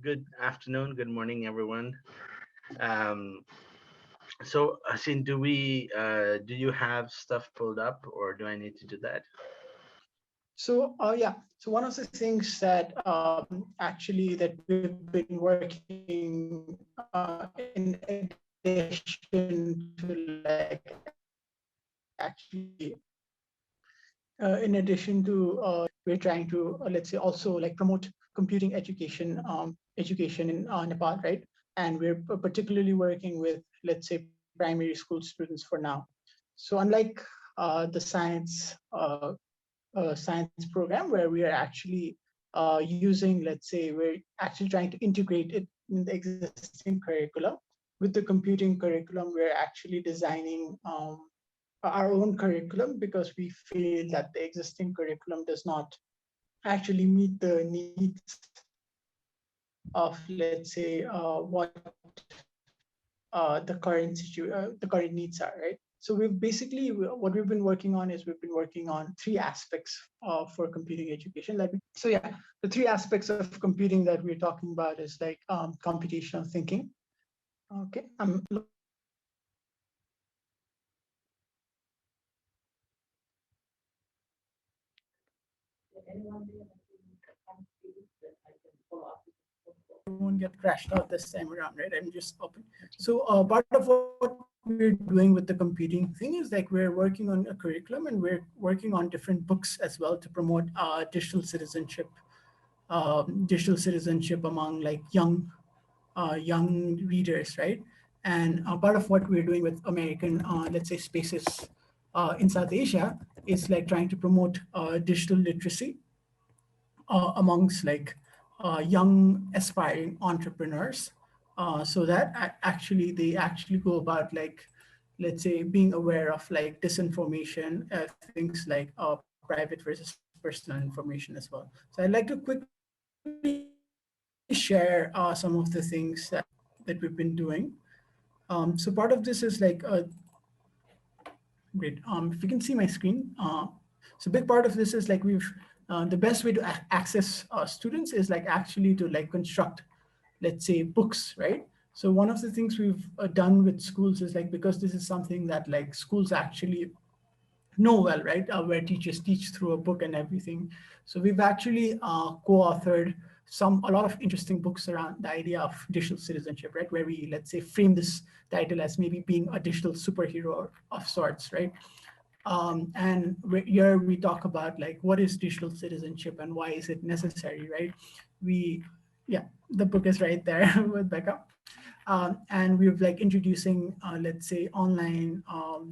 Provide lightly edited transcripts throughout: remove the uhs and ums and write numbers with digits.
Good afternoon, good morning, everyone. Um, Asin, do you have stuff pulled up, or do I need to do that? Yeah. So one of the things that actually that we've been working in addition to we're trying to let's say also like promote computing education in Nepal, right? And we're particularly working with, let's say, primary school students for now. So unlike the science program where we are actually using, let's say, we're actually trying to integrate it in the existing curriculum. With the computing curriculum, we're actually designing our own curriculum because we feel that the existing curriculum does not actually meet the needs of, let's say, what the current needs are, right? So what we've been working on is we've been working on three aspects for computing education. The three aspects of computing that we're talking about is like computational thinking. Okay, I'm looking at my screen. It won't get crashed out this time around, right? I'm just open. So part of what we're doing with the computing thing is like we're working on a curriculum and we're working on different books as well to promote digital citizenship among like young readers, right? And part of what we're doing with American, let's say, spaces in South Asia is like trying to promote digital literacy amongst like young aspiring entrepreneurs, so that actually they actually go about like, let's say, being aware of like disinformation, things like private versus personal information as well. So I'd like to quickly share some of the things that we've been doing. So part of this is like great. If you can see my screen, so big part of this is like the best way to access students is like actually to like construct, let's say, books, right? So one of the things we've done with schools is like, because this is something that like schools actually know well, right? Where teachers teach through a book and everything. So we've actually co-authored a lot of interesting books around the idea of digital citizenship, right? Where we, let's say, frame this title as maybe being a digital superhero of sorts, right? Here we talk about like what is digital citizenship and why is it necessary, right? We, yeah, the book is right there with Becca. And we've like introducing, let's say, online,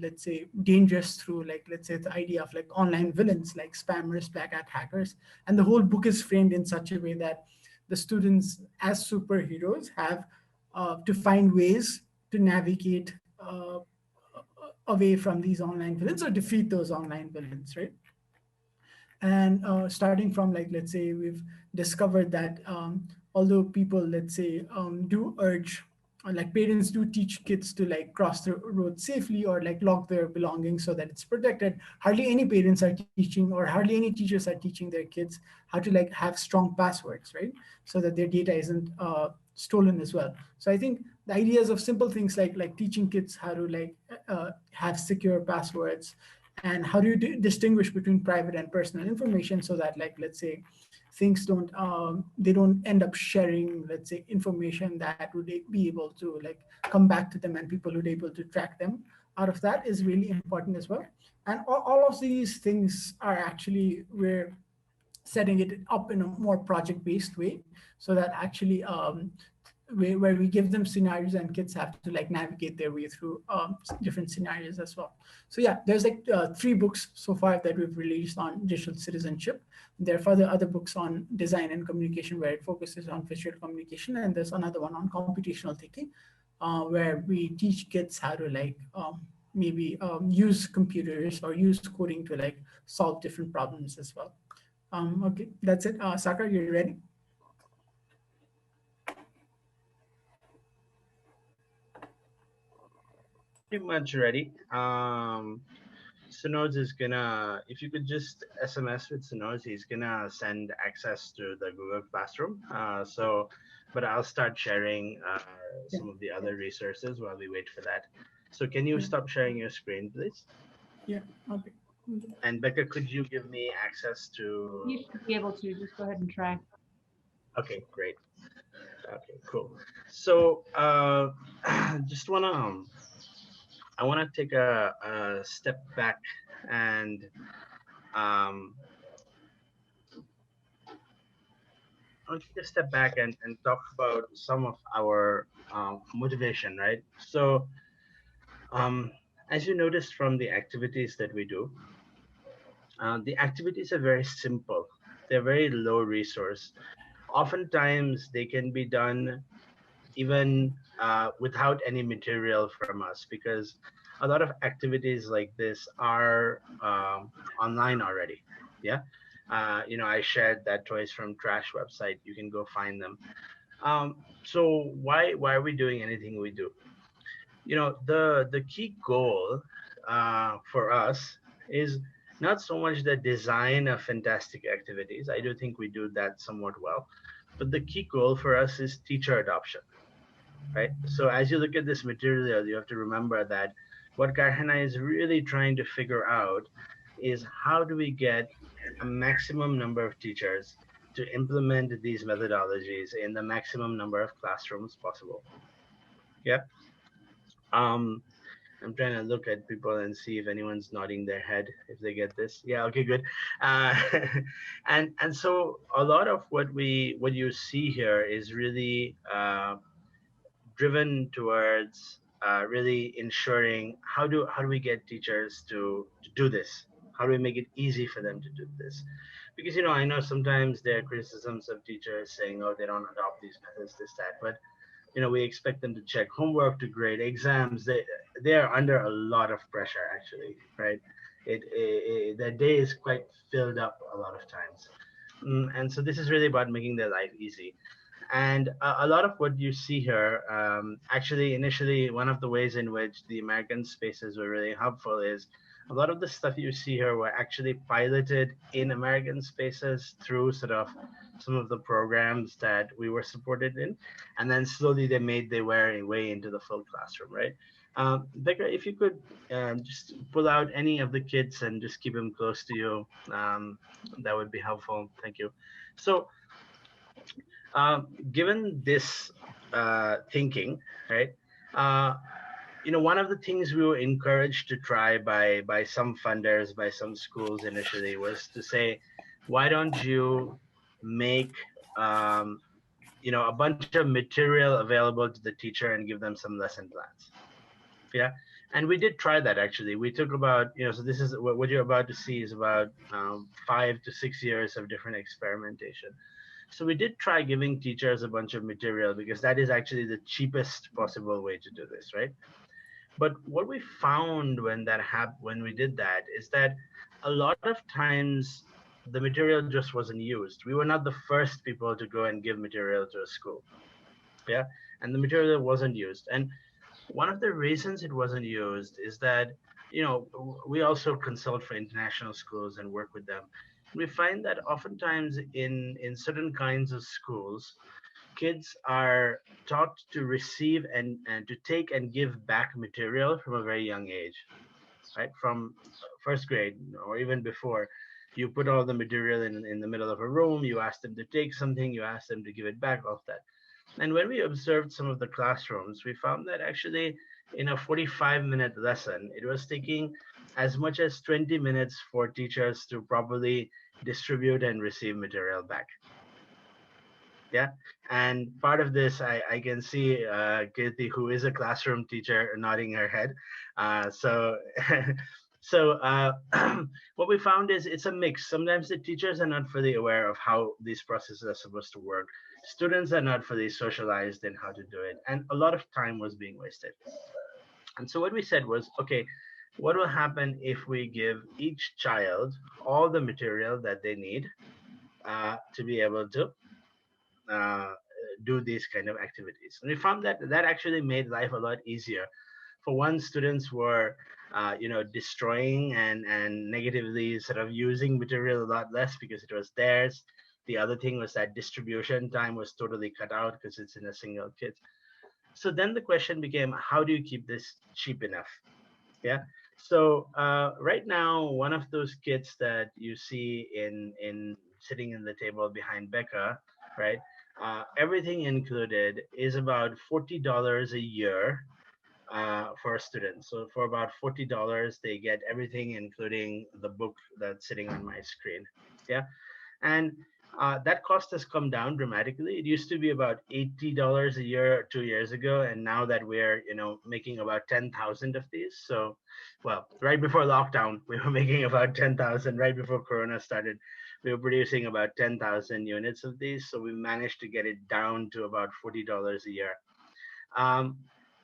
let's say, dangerous through like, let's say, the idea of like online villains like spammers, black hat hackers. And the whole book is framed in such a way that the students as superheroes have to find ways to navigate away from these online villains or defeat those online villains, right? And starting from like, let's say, we've discovered that although people, let's say, do urge, or like parents do teach kids to like cross the road safely or like lock their belongings so that it's protected, hardly any parents are teaching or hardly any teachers are teaching their kids how to like have strong passwords, right? So that their data isn't stolen as well. So I think the ideas of simple things like teaching kids how to like have secure passwords, and how do you distinguish between private and personal information, so that like, let's say, things don't they don't end up sharing, let's say, information that would be able to like come back to them and people would be able to track them out of that, is really important as well. And all of these things are actually, we're setting it up in a more project based way, so that actually where we give them scenarios and kids have to like navigate their way through different scenarios as well. So yeah, there's like three books so far that we've released on digital citizenship. There are further other books on design and communication where it focuses on visual communication, and there's another one on computational thinking, where we teach kids how to like maybe use computers or use coding to like solve different problems as well. Okay, that's it. Sakar, you ready? Pretty much ready. Sunoz is gonna, if you could just SMS with Sunoz, he's gonna send access to the Google Classroom. But I'll start sharing Yeah, some of the other resources while we wait for that. So can you yeah, stop sharing your screen, please? yeah. Okay. And Becca, could you give me access to? You should be able to. Just go ahead and try. Okay, great. Okay, cool. So just I wanna take a step back and um, I want to take a step back and talk about some of our motivation, right? So, um, as you noticed from the activities that we do, the activities are very simple. They're very low resource. Oftentimes, they can be done even without any material from us because a lot of activities like this are online already. Yeah. I shared that Toys from Trash website. You can go find them. So why are we doing anything we do? The key goal for us is not so much the design of fantastic activities. I do think we do that somewhat well, but the key goal for us is teacher adoption, right? So as you look at this material, you have to remember that what Karkhana is really trying to figure out is how do we get a maximum number of teachers to implement these methodologies in the maximum number of classrooms possible. Yeah. Um, I'm trying to look at people and see if anyone's nodding their head if they get this. Yeah, okay, good. Uh, and so a lot of what you see here is really driven towards really ensuring how do we get teachers to do this? How do we make it easy for them to do this? Because I know sometimes there are criticisms of teachers saying, oh, they don't adopt these methods, this, that, but we expect them to check homework, to grade exams. They are under a lot of pressure actually, right? Their day is quite filled up a lot of times. And so this is really about making their life easy. And a lot of what you see here, actually, initially, one of the ways in which the American spaces were really helpful is a lot of the stuff you see here were actually piloted in American spaces through sort of some of the programs that we were supported in. And then slowly they made their way into the full classroom, right? Becca, if you could just pull out any of the kids and just keep them close to you, that would be helpful. Thank you. So, given this thinking, right? Uh, one of the things we were encouraged to try by some funders, by some schools initially, was to say, why don't you make a bunch of material available to the teacher and give them some lesson plans? Yeah. And we did try that actually. We took about, so this is what you're about to see is about 5 to 6 years of different experimentation. So we did try giving teachers a bunch of material because that is actually the cheapest possible way to do this, right? But what we found when we did that is that a lot of times the material just wasn't used. We were not the first people to go and give material to a school. Yeah. And the material wasn't used. And one of the reasons it wasn't used is that we also consult for international schools and work with them. We find that oftentimes in certain kinds of schools, kids are taught to receive and to take and give back material from a very young age, right? From first grade or even before. You put all the material in the middle of a room, you ask them to take something, you ask them to give it back, all of that. And when we observed some of the classrooms, we found that actually in a 45-minute lesson, it was taking as much as 20 minutes for teachers to properly distribute and receive material back. Yeah. And part of this, I can see Kirti, who is a classroom teacher, nodding her head. So, so what we found is it's a mix. Sometimes the teachers are not fully aware of how these processes are supposed to work. Students are not fully socialized in how to do it. And a lot of time was being wasted. And so what we said was, okay, what will happen if we give each child all the material that they need to be able to uh, do these kind of activities? And we found that that actually made life a lot easier For one, students were destroying and negatively sort of using material a lot less because it was theirs. The other thing was that distribution time was totally cut out because it's in a single kit. So then the question became, how do you keep this cheap enough? Yeah. So right now, one of those kits that you see in sitting in the table behind Becca, right? Everything included is about $40 a year for a student. So for about $40, they get everything, including the book that's sitting on my screen. Yeah, and that cost has come down dramatically. It used to be about $80 a year 2 years ago, and now that we're making about 10,000 of these. So, well, right before lockdown, we were making about 10,000. Right before Corona started, we were producing about 10,000 units of these. So we managed to get it down to about $40 a year. Um,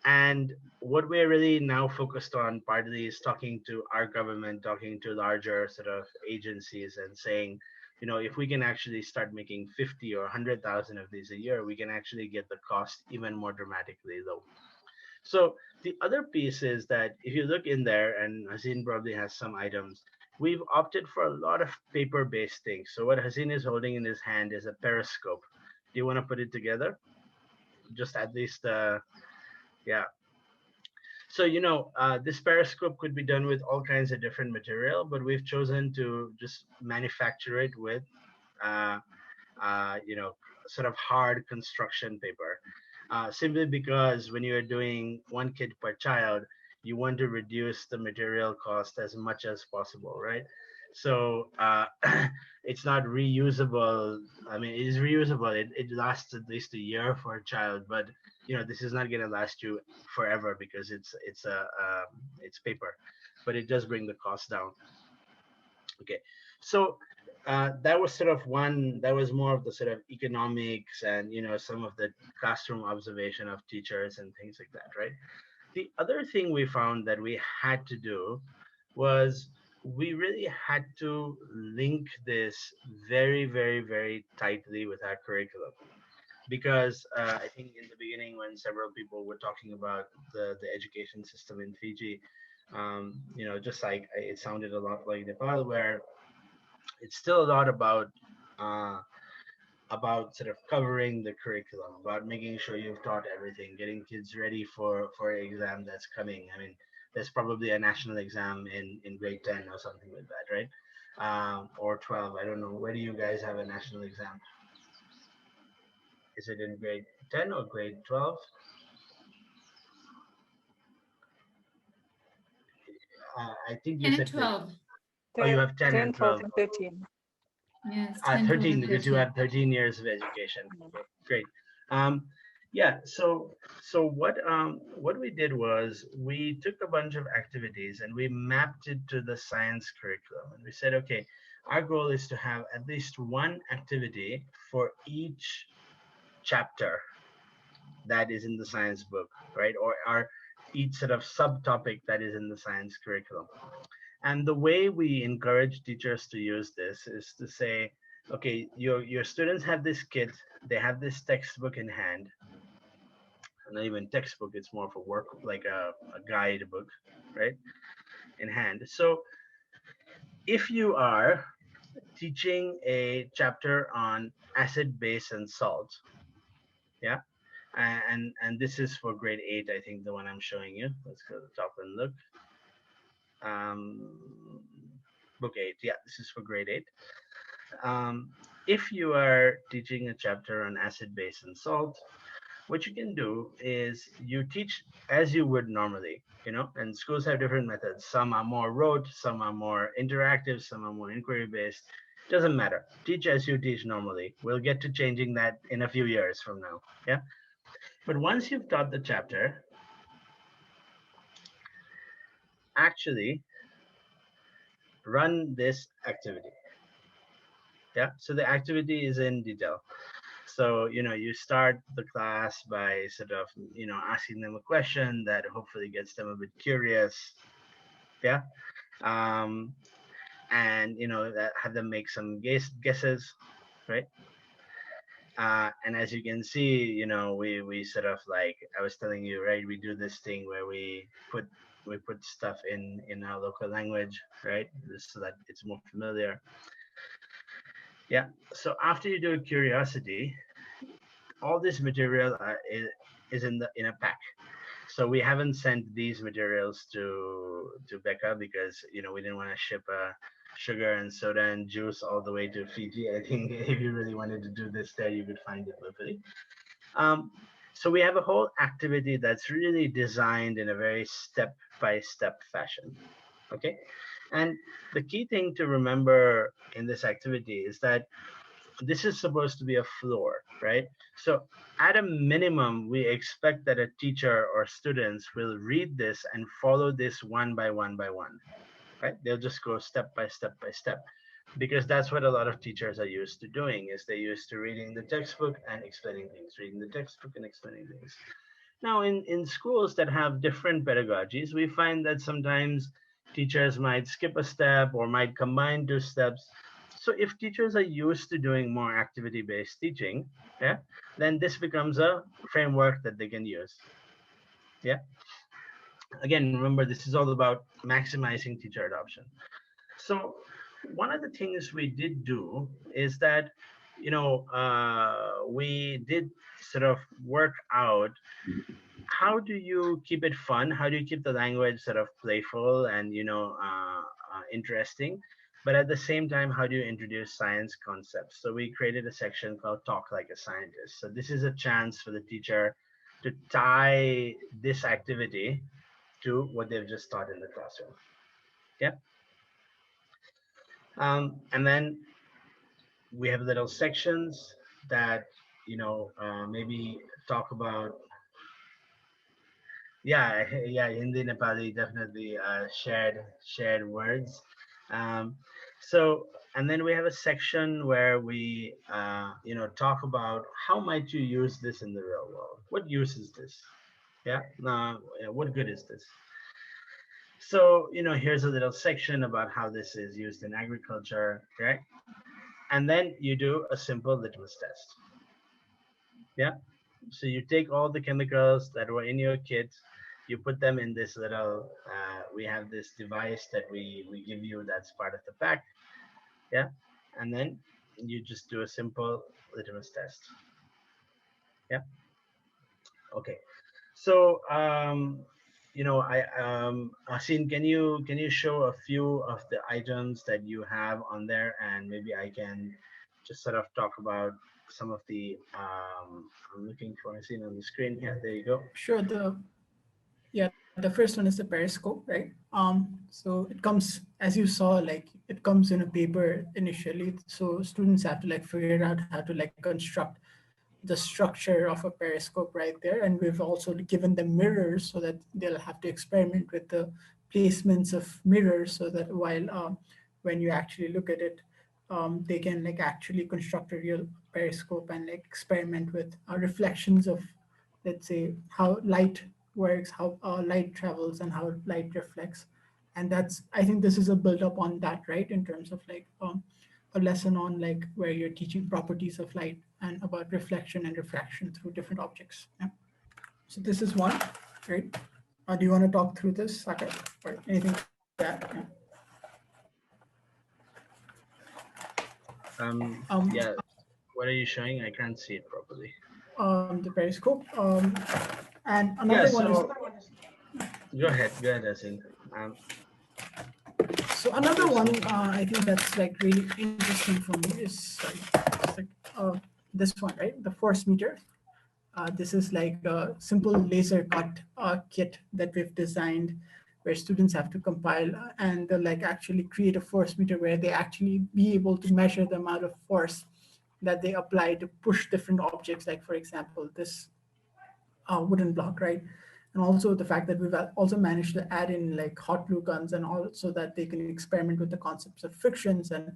and what we're really now focused on partly is talking to our government, talking to larger sort of agencies and saying, if we can actually start making 50 or 100,000 of these a year, we can actually get the cost even more dramatically low. So the other piece is that if you look in there, and Hazin probably has some items, we've opted for a lot of paper-based things. So what Hazin is holding in his hand is a periscope. Do you want to put it together? Just at least, yeah. So, this periscope could be done with all kinds of different material, but we've chosen to just manufacture it with, uh, uh, you know, sort of hard construction paper. Simply because when you're doing one kit per child, you want to reduce the material cost as much as possible, right? So it's not reusable. I mean, it is reusable. It lasts at least a year for a child, but this is not going to last you forever because it's paper, but it does bring the cost down. Okay, so that was sort of one. That was more of the sort of economics and some of the classroom observation of teachers and things like that, right? The other thing we found that we had to do was we really had to link this very, very, very tightly with our curriculum because I think in the beginning when several people were talking about the education system in Fiji, just like it sounded a lot like Nepal, where it's still a lot uh, about sort of covering the curriculum, about making sure you've taught everything, getting kids ready for an exam that's coming. I mean, there's probably a national exam in grade 10 or something like that, right? Or 12. I don't know. Where do you guys have a national exam? Is it in grade 10 or grade 12? I think you 10 and said grade. 12. Oh, you have 10 10, and 12, 12. and 13. Yes, 10, 12, 13 and because you 13. had 13 years of education. Yeah. Okay, great. Um, yeah. So what we did was we took a bunch of activities and we mapped it to the science curriculum. And we said, okay, our goal is to have at least one activity for each chapter that is in the science book, right? Or each sort of subtopic that is in the science curriculum. And the way we encourage teachers to use this is to say, okay, your students have this kit, they have this textbook in hand, not even textbook, it's more of a work, like a guide book, right, in hand. So if you are teaching a chapter on acid, base, and salt, yeah, and this is for grade 8, I think the one I'm showing you. Let's go to the top and look. Book 8, yeah, this is for grade 8. If you are teaching a chapter on acid, base, and salt, what you can do is you teach as you would normally, and schools have different methods. Some are more rote, some are more interactive, some are more inquiry based. Doesn't matter. Teach as you teach normally. We'll get to changing that in a few years from now. Yeah. But once you've taught the chapter, actually run this activity. Yeah. So the activity is in detail. So you start the class by sort of asking them a question that hopefully gets them a bit curious. Yeah. um and that have them make some guesses, right? And as you can see, we sort of like I was telling you, right? We do this thing where we put stuff in our local language, right? Just so that it's more familiar. Yeah. So after you do curiosity, all this material is in a pack. So we haven't sent these materials to Becca because we didn't want to ship sugar and soda and juice all the way to Fiji. I think if you really wanted to do this there, you could find it locally. Um, so we have a whole activity that's really designed in a very step by step fashion. Okay, and the key thing to remember in this activity is that this is supposed to be a floor, right? So at a minimum, we expect that a teacher or students will read this and follow this one by one by one, right? They'll just go step by step by step because that's what a lot of teachers are used to doing is they're used to reading the textbook and explaining things, reading the textbook and explaining things. Now, in schools that have different pedagogies, we find that sometimes teachers might skip a step or might combine two steps. So if teachers are used to doing more activity-based teaching, yeah, then this becomes a framework that they can use. Yeah. Again, remember this is all about maximizing teacher adoption. So one of the things we did do is that we did sort of work out how do you keep it fun? How do you keep the language sort of playful and interesting? But at the same time, how do you introduce science concepts? So we created a section called Talk Like a Scientist. So this is a chance for the teacher to tie this activity to what they've just taught in the classroom. Yeah. And then we have little sections that maybe talk about yeah, Hindi Nepali definitely shared words. um, so and then we have a section where we talk about how might you use this in the real world. What use is this? Yeah, what good is this? So here's a little section about how this is used in agriculture, right? And then you do a simple litmus test. Yeah. So you take all the chemicals that were in your kit, you put them in this little. We have this device that we give you that's part of the pack. Yeah, and then you just do a simple litmus test. Yeah. Okay. So Asin, can you show a few of the items that you have on there, and maybe I can just sort of talk about some of the. I'm looking for Asin on the screen. Yeah, there you go. Sure. The first one is the Periscope, right? So it comes, as you saw, like it comes in a paper initially. So students have to like figure out how to like construct the structure of a periscope right there. And we've also given them mirrors so that they'll have to experiment with the placements of mirrors so that while when you actually look at it, they can like actually construct a real periscope and like experiment with reflections of, let's say, how light works, how light travels and how light reflects. And that's, I think this is a build up on that, right? In terms of like a lesson on like where you're teaching properties of light and about reflection and refraction through different objects. Yeah. So this is one, right? Do you want to talk through this, Saket, or anything to that? Yeah. Yeah. What are you showing? I can't see it properly. The periscope. And Yeah. another one is, So go ahead. Go ahead, Asin. so another one I think that's like really interesting for me is sorry, it's like this one, right? The force meter. This is like a simple laser cut kit that we've designed where students have to compile and they'll like actually create a force meter where they actually be able to measure the amount of force that they apply to push different objects. Like for example, this wooden block, right? And also the fact that we've also managed to add in like hot glue guns and all so that they can experiment with the concepts of frictions and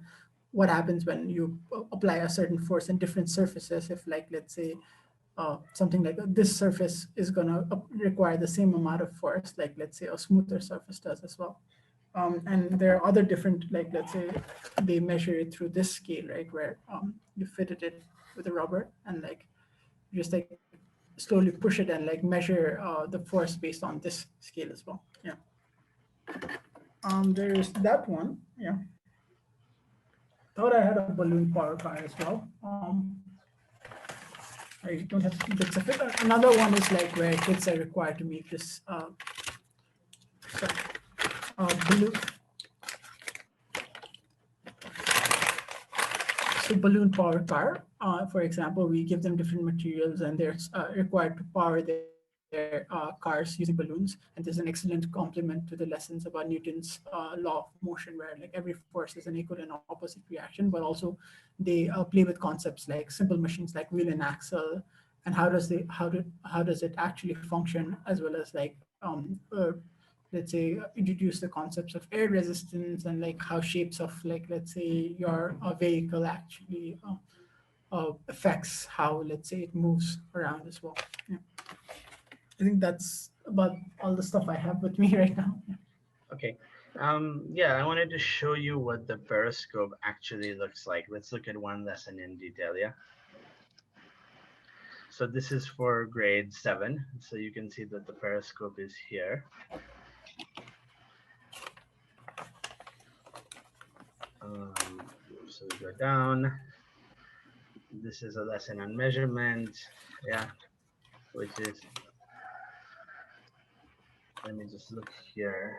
what happens when you apply a certain force in different surfaces. If like, let's say, something like this surface is going to require the same amount of force, like let's say a smoother surface does as well. And there are other different, like, let's say they measure it through this scale, right, where you fitted it with a rubber and like just like slowly push it and like measure the force based on this scale as well. Yeah. There's that one. Yeah. Thought I had a balloon power car as well. I don't have bits of it. Another one is like where kids are required to make this sorry, balloon. So balloon power car, for example, we give them different materials and they're required to power their cars using balloons. And there's an excellent complement to the lessons about Newton's law of motion, where like every force is an equal and opposite reaction, but also they play with concepts like simple machines like wheel and axle, and how does it actually function, as well as like let's say introduce the concepts of air resistance and like how shapes of like let's say your vehicle actually affects how let's say it moves around as well. Yeah. I think that's about all the stuff I have with me right now. Yeah. Okay. Yeah, I wanted to show you what the periscope actually looks like. Let's look at one lesson in detail. Yeah. So this is for grade 7. So you can see that the periscope is here. So we go down. This is a lesson on measurement. Yeah, which is, let me just look here.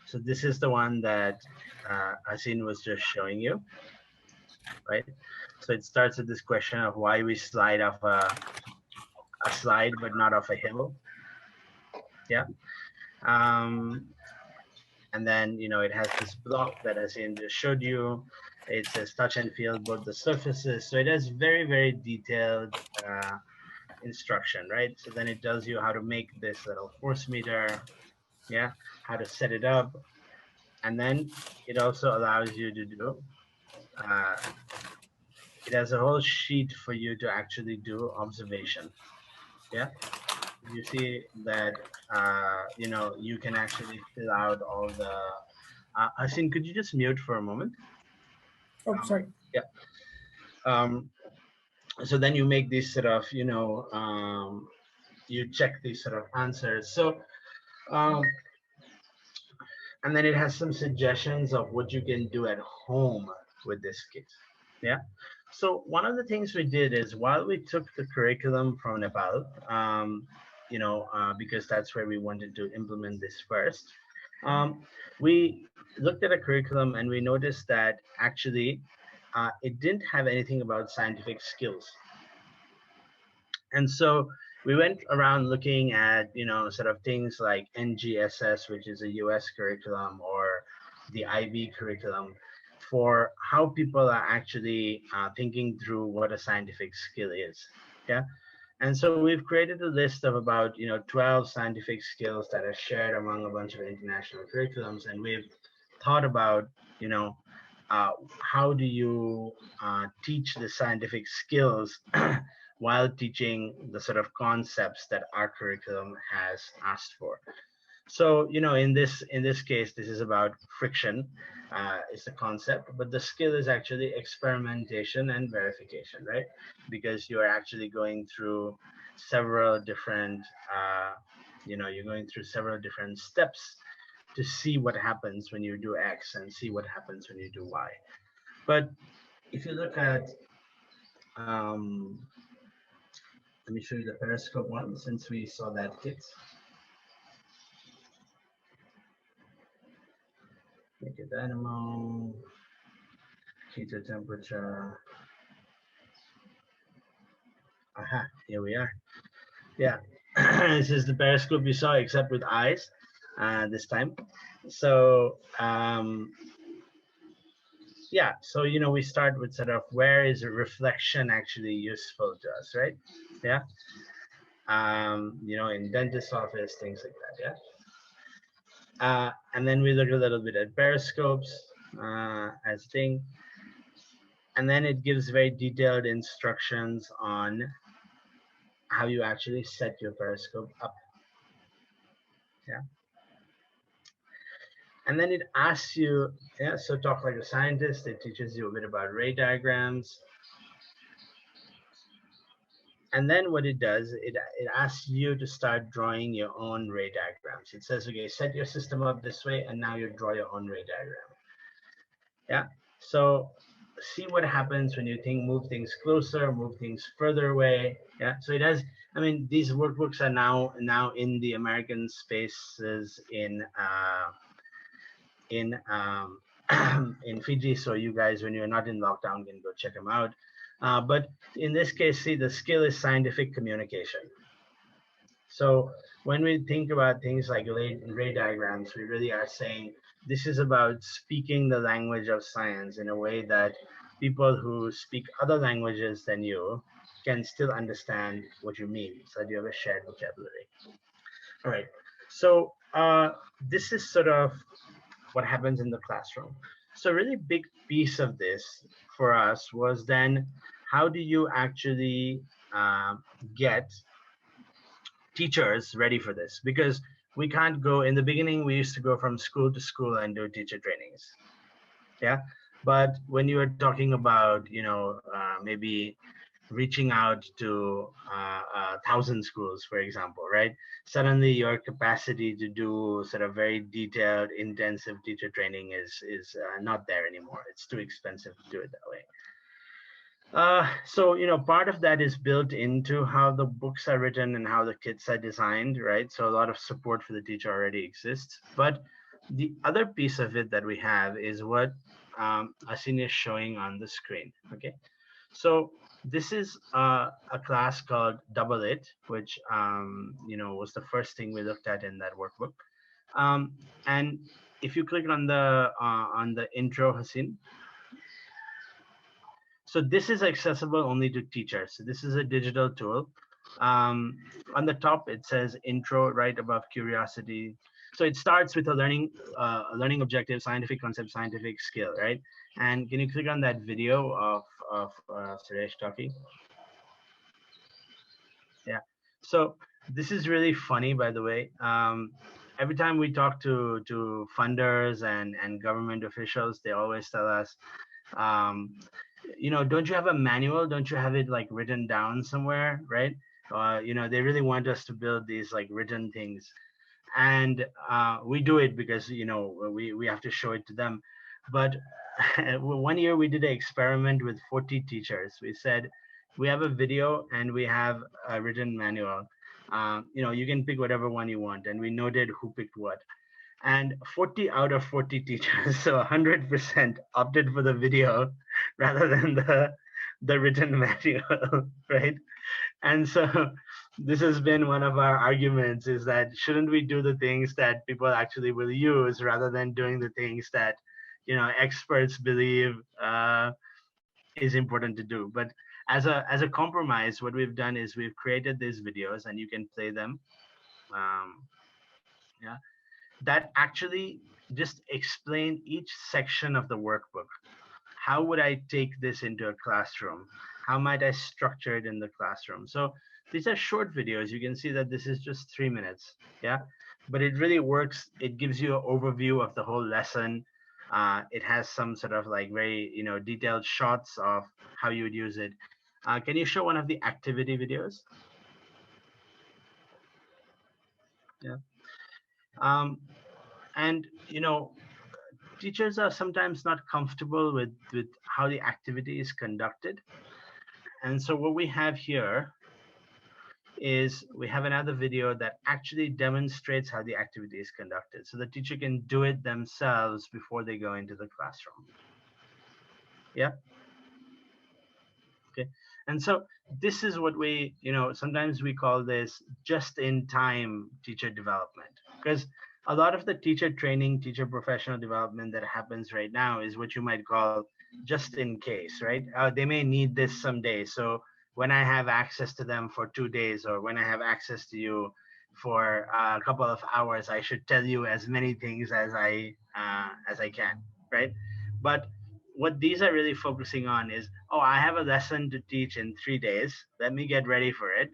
So this is the one that Asin was just showing you, right? So it starts with this question of why we slide off a slide but not off a hill. Yeah. And then, you know, it has this block that Asin just showed you. It says touch and feel both the surfaces. So it has very, very detailed instruction, right? So then it tells you how to make this little force meter, yeah, how to set it up. And then it also allows you to do, it has a whole sheet for you to actually do observation. Yeah. You see that, you know, you can actually fill out all the, Asin, could you just mute for a moment? Oh, sorry. Yeah. So then you make these sort of, you know, you check these sort of answers. So, and then it has some suggestions of what you can do at home with this kit. Yeah. So one of the things we did is while we took the curriculum from Nepal, you know, because that's where we wanted to implement this first, we looked at a curriculum and we noticed that actually it didn't have anything about scientific skills. And so we went around looking at, you know, sort of things like NGSS, which is a US curriculum, or the IB curriculum, for how people are actually thinking through what a scientific skill is. Yeah. And so we've created a list of about, you know, 12 scientific skills that are shared among a bunch of international curriculums. And we've thought about, you know, how do you teach the scientific skills while teaching the sort of concepts that our curriculum has asked for. So, you know, in this case, this is about friction, is the concept, but the skill is actually experimentation and verification, right? Because you are actually going through several different, you know, you're going through several different steps to see what happens when you do X and see what happens when you do Y. But if you look at, let me show you the Periscope one since we saw that kit. Make it dynamo, heater temperature. Aha, here we are. Yeah, this is the Periscope you saw, except with eyes this time. So, yeah, so, you know, we start with sort of where is a reflection actually useful to us, right? Yeah. You know, in dentist office, things like that, yeah. And then we look a little bit at periscopes as thing. And then it gives very detailed instructions on how you actually set your periscope up. Yeah. And then it asks you, yeah, so talk like a scientist. It teaches you a bit about ray diagrams. And then what it does, it asks you to start drawing your own ray diagrams. It says, okay, set your system up this way, and now you draw your own ray diagram. Yeah. So see what happens when you move things closer, move things further away. Yeah. So it has, I mean, these workbooks are now in the American spaces in in Fiji. So you guys, when you're not in lockdown, can go check them out. But in this case, see, the skill is scientific communication. So when we think about things like ray diagrams, we really are saying this is about speaking the language of science in a way that people who speak other languages than you can still understand what you mean, so that you have a shared vocabulary. All right. So this is sort of what happens in the classroom. So a really big piece of this for us was then, how do you actually get teachers ready for this? Because we can't go, in the beginning we used to go from school to school and do teacher trainings. Yeah. But when you are talking about, maybe reaching out to 1,000 schools, for example, right? Suddenly your capacity to do sort of very detailed, intensive teacher training is not there anymore. It's too expensive to do it that way. So, part of that is built into how the books are written and how the kits are designed, right? So a lot of support for the teacher already exists. But the other piece of it that we have is what Asin is showing on the screen, okay? So this is a class called Double It, which, was the first thing we looked at in that workbook. And if you click on the intro, Hasin, so this is accessible only to teachers. So this is a digital tool. On the top, it says intro right above curiosity. So it starts with a learning objective, scientific concept, scientific skill, right? And can you click on that video of Suresh talking? Yeah. So this is really funny, by the way. Every time we talk to funders and government officials, they always tell us, don't you have a manual? Don't you have it like written down somewhere, right? They really want us to build these like written things, and we do it because we have to show it to them. But one year we did an experiment with 40 teachers. We said, we have a video and we have a written manual. You can pick whatever one you want, and we noted who picked what. And 40 out of 40 teachers, so 100%, opted for the video rather than the written manual, right? And so this has been one of our arguments, is that shouldn't we do the things that people actually will use rather than doing the things that experts believe is important to do. But as a compromise, what we've done is we've created these videos, and you can play them. Yeah, that actually just explain each section of the workbook. How would I take this into a classroom? How might I structure it in the classroom? So these are short videos. You can see that this is just 3 minutes. Yeah, but it really works. It gives you an overview of the whole lesson. It has some sort of like very detailed shots of how you would use it. Can you show one of the activity videos? Yeah. And teachers are sometimes not comfortable with how the activity is conducted. And so what we have here is we have another video that actually demonstrates how the activity is conducted, so the teacher can do it themselves before they go into the classroom. Yeah. Okay. And so this is what we, sometimes we call this just in time teacher development, because a lot of the teacher training, teacher professional development that happens right now is what you might call just in case, right? They may need this someday. So when I have access to them for 2 days, or when I have access to you for a couple of hours, I should tell you as many things as I can, right? But what these are really focusing on is, oh, I have a lesson to teach in 3 days. Let me get ready for it,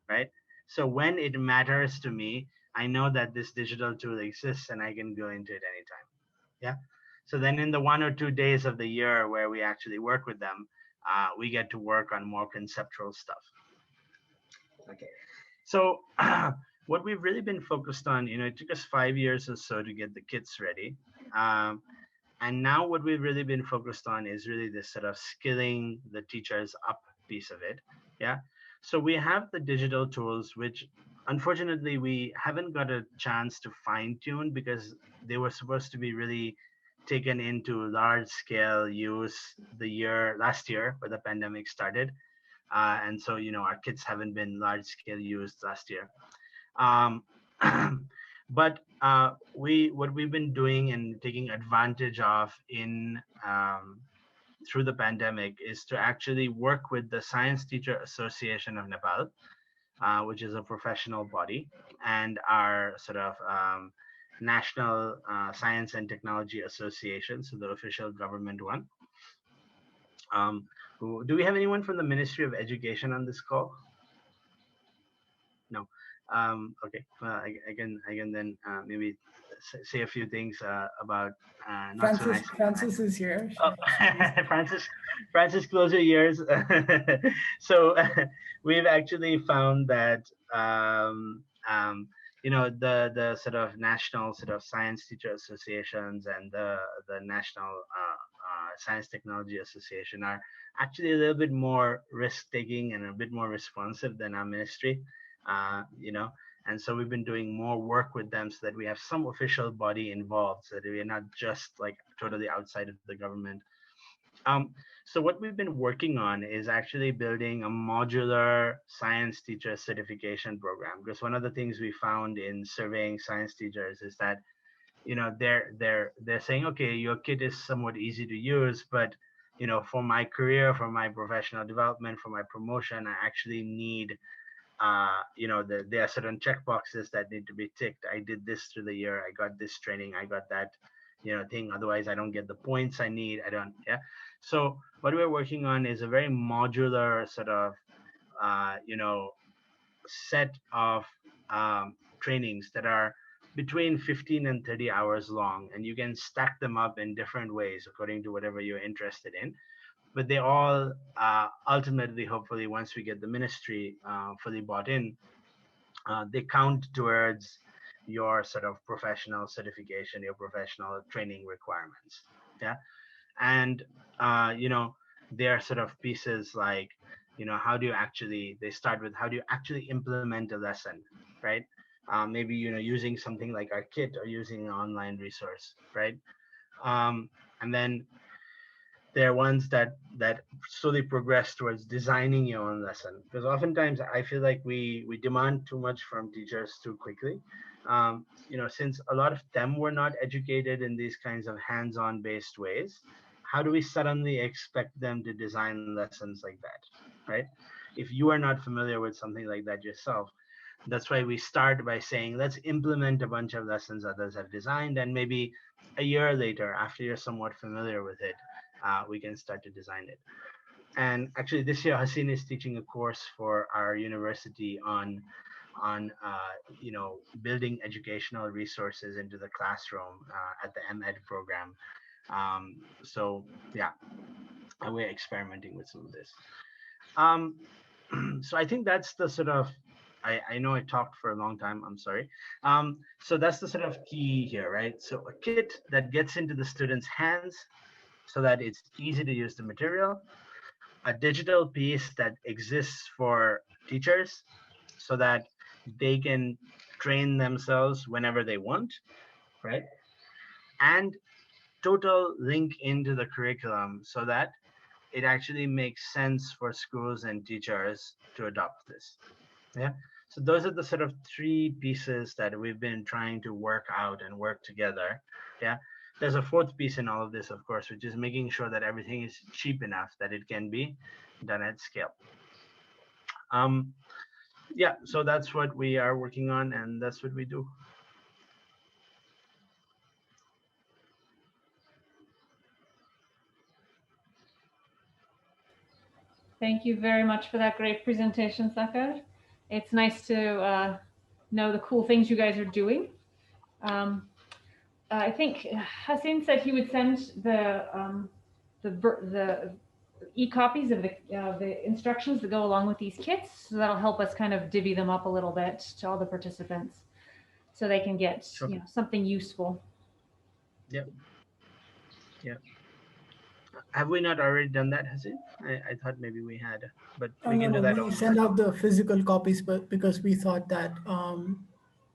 right? So when it matters to me, I know that this digital tool exists and I can go into it anytime. Yeah. So then in the 1 or 2 days of the year where we actually work with them, we get to work on more conceptual stuff. Okay. So what we've really been focused on, it took us 5 years or so to get the kits ready. And now what we've really been focused on is really this sort of skilling the teachers up piece of it. Yeah. So we have the digital tools, which unfortunately we haven't got a chance to fine tune because they were supposed to be really taken into large scale use last year where the pandemic started. And so, our kits haven't been large scale used last year. Um, but what we've been doing and taking advantage of in through the pandemic is to actually work with the Science Teacher Association of Nepal, which is a professional body, and our sort of National Science and Technology Association, so the official government one. Do we have anyone from the Ministry of Education on this call? No. Okay. I can then maybe say a few things about not so nice. Francis is here. Oh, Francis, close your ears. So we've actually found that the sort of national sort of science teacher associations and the national science technology association are actually a little bit more risk taking and a bit more responsive than our ministry. And so we've been doing more work with them so that we have some official body involved, so that we're not just like totally outside of the government. So what we've been working on is actually building a modular science teacher certification program, because one of the things we found in surveying science teachers is that they're saying, okay, your kit is somewhat easy to use, but for my career, for my professional development, for my promotion, I actually need there are certain checkboxes that need to be ticked. I did this through the year. I got this training. I got that, thing. Otherwise, I don't get the points I need. I don't. Yeah. So what we're working on is a very modular sort of, set of trainings that are between 15 and 30 hours long, and you can stack them up in different ways according to whatever you're interested in. But they all ultimately, hopefully, once we get the ministry fully bought in, they count towards your sort of professional certification, your professional training requirements. Yeah. And there are sort of pieces like, they start with how do you actually implement a lesson, right? Maybe, using something like our kit or using an online resource, right? And then there are ones that slowly progress towards designing your own lesson, because oftentimes I feel like we demand too much from teachers too quickly. Since a lot of them were not educated in these kinds of hands-on based ways, how do we suddenly expect them to design lessons like that, right? If you are not familiar with something like that yourself, that's why we start by saying, let's implement a bunch of lessons others have designed, and maybe a year later, after you're somewhat familiar with it, we can start to design it. And actually this year Haseen is teaching a course for our university on building educational resources into the classroom at the MEd program. So yeah, we're experimenting with some of this. So I think that's the sort of, I know I talked for a long time, I'm sorry. So that's the sort of key here, right? So a kit that gets into the students' hands so that it's easy to use the material, a digital piece that exists for teachers so that they can train themselves whenever they want, right? And total link into the curriculum so that it actually makes sense for schools and teachers to adopt this. Yeah. So those are the sort of three pieces that we've been trying to work out and work together. Yeah. There's a fourth piece in all of this, of course, which is making sure that everything is cheap enough that it can be done at scale. Yeah, so that's what we are working on, and that's what we do. Thank you very much for that great presentation, Sakar. It's nice to know the cool things you guys are doing. I think Hassan said he would send the e-copies of the instructions that go along with these kits. So that'll help us kind of divvy them up a little bit to all the participants, so they can get something useful. Yep. Yeah. Have we not already done that, Hassan? I thought maybe we had, but we can do that. We send out the physical copies, but because we thought that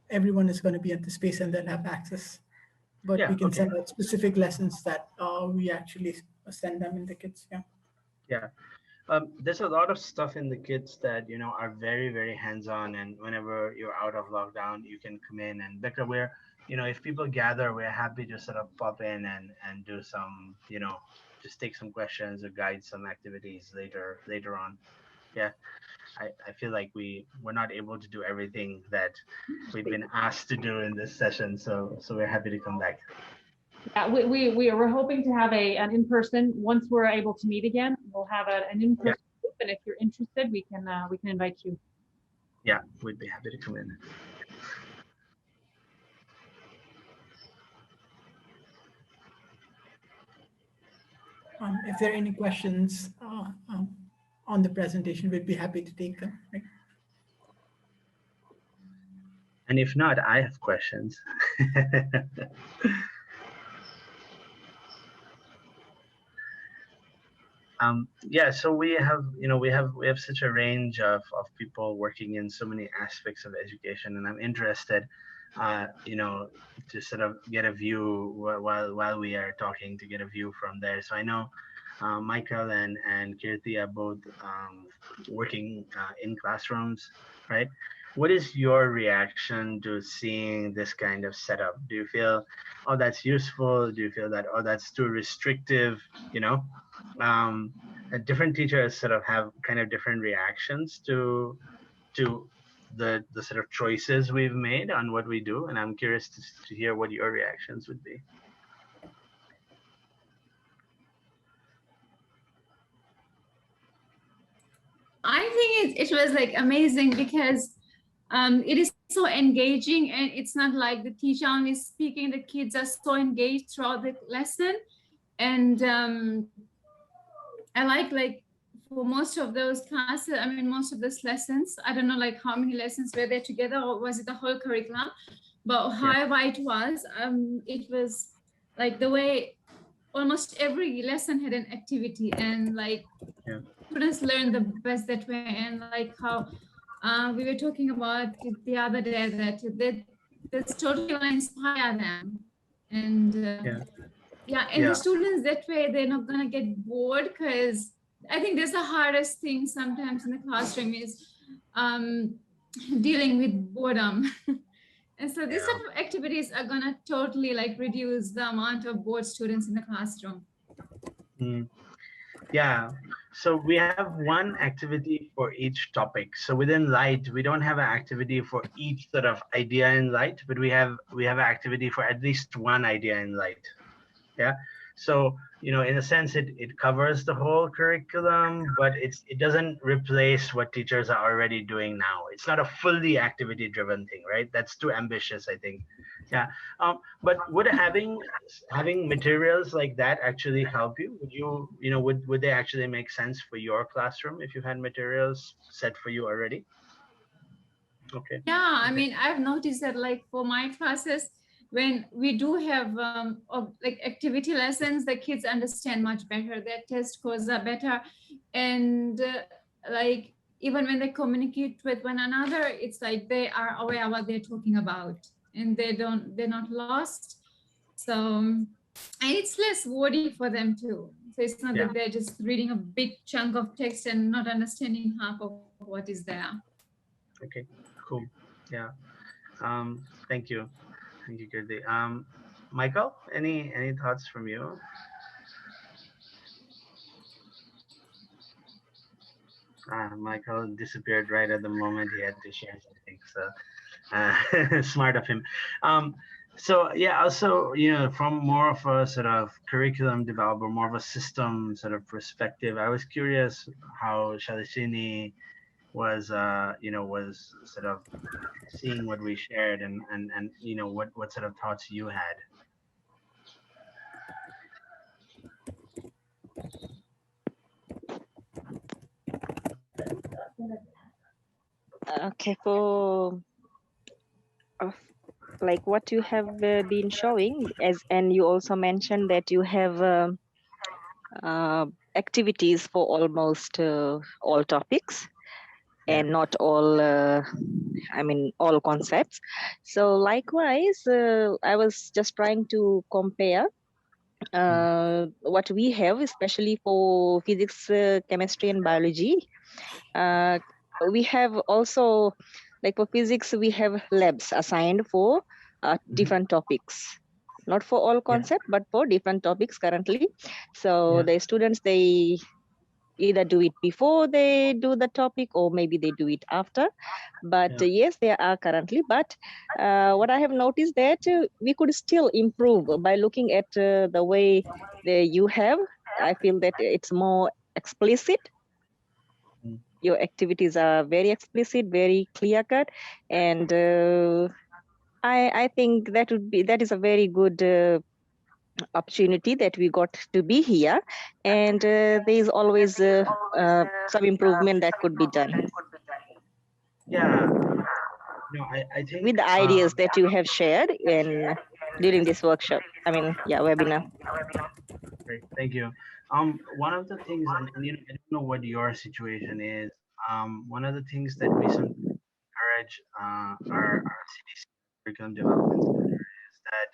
everyone is going to be at the space and they'll have access. But we can send out specific lessons that we actually send them in the kits. Yeah. Yeah. There's a lot of stuff in the kits that are very, very hands-on, and whenever you're out of lockdown, you can come in. And Becca, we're if people gather, we're happy to sort of pop in and do some just take some questions or guide some activities later on. Yeah, I feel like we're not able to do everything that we've been asked to do in this session, so we're happy to come back. Yeah, we're hoping to have an in-person. Once we're able to meet again, we'll have an in-person group, and if you're interested, we can invite you. Yeah, we'd be happy to come in. If there are any questions on the presentation, we'd be happy to take them. Right? And if not, I have questions. Yeah, so we have such a range of people working in so many aspects of education, and I'm interested to sort of get a view while we are talking, to get a view from there. So I know Michael and Kirti are both working in classrooms, right? What is your reaction to seeing this kind of setup? Do you feel, oh, that's useful? Do you feel that, oh, that's too restrictive? Different teachers sort of have kind of different reactions to the sort of choices we've made on what we do, and I'm curious to hear what your reactions would be. I think it was like amazing because it is so engaging, and it's not like the teacher only speaking, the kids are so engaged throughout the lesson. And I like for most of those classes, I mean, most of those lessons, I don't know like how many lessons were there together, or was it the whole curriculum? But however it was like the way almost every lesson had an activity, and like students learn the best that way. And like how we were talking about the other day, that that's totally going to inspire them. And the students that way, they're not going to get bored, because I think that's the hardest thing sometimes in the classroom is dealing with boredom. And so these type of activities are going to totally like reduce the amount of bored students in the classroom. Yeah, so we have one activity for each topic. So within Light, we don't have an activity for each sort of idea in Light, but we have an activity for at least one idea in Light. Yeah, so in a sense, it covers the whole curriculum, but it doesn't replace what teachers are already doing now. It's not a fully activity driven thing, right? That's too ambitious, I think. Yeah, but would having materials like that actually help you? Would they actually make sense for your classroom if you had materials set for you already? Okay. Yeah, I mean, I've noticed that like for my classes, when we do have like activity lessons, the kids understand much better. Their test scores are better, and like even when they communicate with one another, it's like they are aware of what they're talking about, and they're not lost. So, and it's less wordy for them too. So it's not that they're just reading a big chunk of text and not understanding half of what is there. Okay, cool. Yeah. Thank you. Thank you, Kirti. Michael, any thoughts from you? Michael disappeared right at the moment he had to share something. So smart of him. So yeah, also from more of a sort of curriculum developer, more of a system sort of perspective, I was curious how Shalishini was was sort of seeing what we shared and what sort of thoughts you had. Okay, for like what you have been showing, and you also mentioned that you have uh, activities for almost all topics Yeah. and not all all concepts. So likewise, I was just trying to compare what we have, especially for physics, chemistry, and biology. uh, we have also, like for physics, we have labs assigned for Mhm. different topics, not for all Yeah. concept but for different topics currently. So Yeah. the students, they either do it before they do the topic or maybe they do it after. But Yeah. yes, they are currently. But what I have noticed that we could still improve by looking at the way you have. I feel that it's more explicit. Mm. Your activities are very explicit, very clear cut, and I think that is a very good opportunity that we got to be here, and there is always some improvement that could be done Yeah. I think with the ideas that you have shared in during this workshop. Webinar. great. Thank you. One of the things, and I don't know what your situation is. One of the things that we sometimes encourage our CDC curriculum development center is that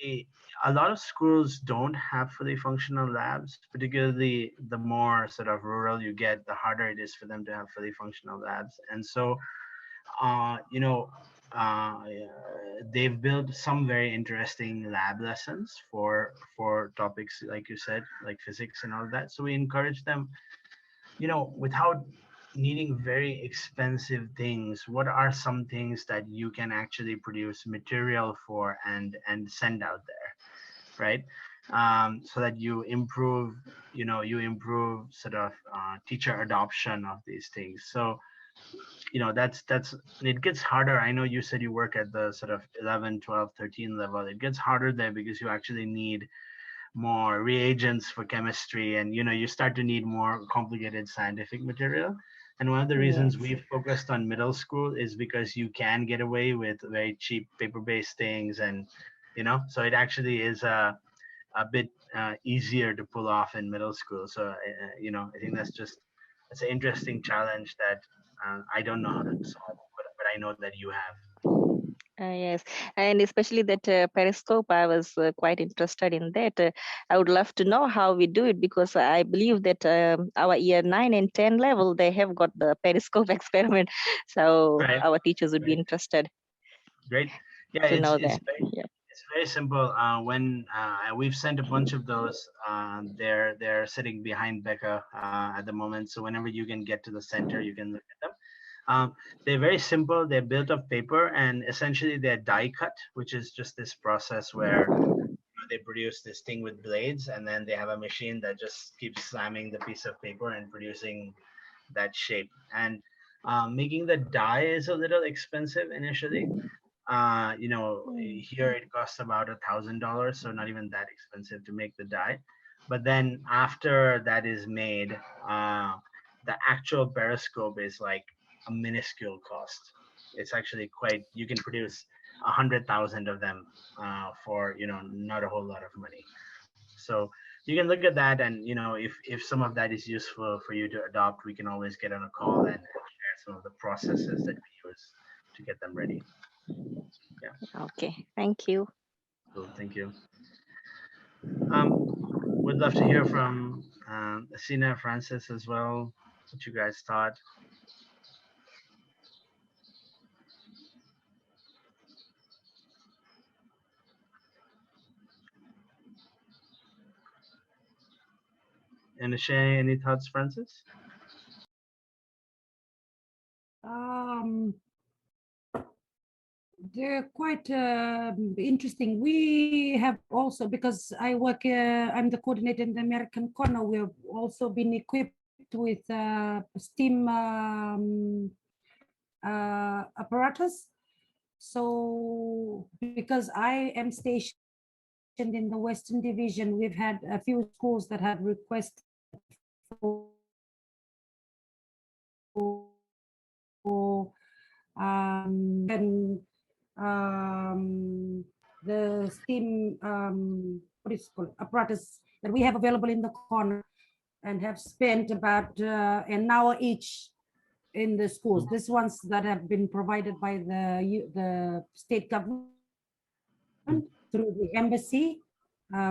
a, a lot of schools don't have fully functional labs, particularly the more sort of rural you get, the harder it is for them to have fully functional labs. And so, uh, you know, uh, they've built some very interesting lab lessons for topics like you said, like physics and all that. So we encourage them, without needing very expensive things, what are some things that you can actually produce material for and send out there, right? So that you improve sort of teacher adoption of these things. So that's it gets harder. I know you said you work at the sort of 11, 12, 13 level. It gets harder there because you actually need more reagents for chemistry, and you start to need more complicated scientific material. And one of the reasons Yes. we've focused on middle school is because you can get away with very cheap paper-based things, and so it actually is a bit easier to pull off in middle school. So I think that's an interesting challenge that I don't know how to solve, but I know that you have. Yes, and especially that Periscope, I was quite interested in that. I would love to know how we do it, because I believe that our year 9 and 10 level, they have got the Periscope experiment. So Right. our teachers would be Right. interested Great. Yeah, to it's know it's that. very Yeah. it's very simple. When we've sent a bunch of those, they're sitting behind Becca at the moment. So whenever you can get to the center, you can look at them. They're very simple. They're built of paper, and essentially they're die cut, which is just this process where they produce this thing with blades, and then they have a machine that just keeps slamming the piece of paper and producing that shape. And making the die is a little expensive initially. Here it costs about $1,000, so not even that expensive to make the die. But then after that is made, the actual periscope is like a minuscule cost. It's actually quite. You can produce 100,000 of them for not a whole lot of money. So you can look at that, and if some of that is useful for you to adopt, we can always get on a call and share some of the processes that we use to get them ready. Yeah. Okay. Thank you. Cool. Thank you. Would love to hear from Asina, Francis as well. What you guys thought. And share any thoughts, Francis? Um, they're quite interesting. We have also, because I'm the coordinator in the American corner, we have also been equipped with STEAM apparatus. So because I am stationed in the Western Division, we've had a few schools that have requested for and the steam what is it called, apparatus that we have available in the corner, and have spent about an hour each in the schools. These ones that have been provided by the state government through the embassy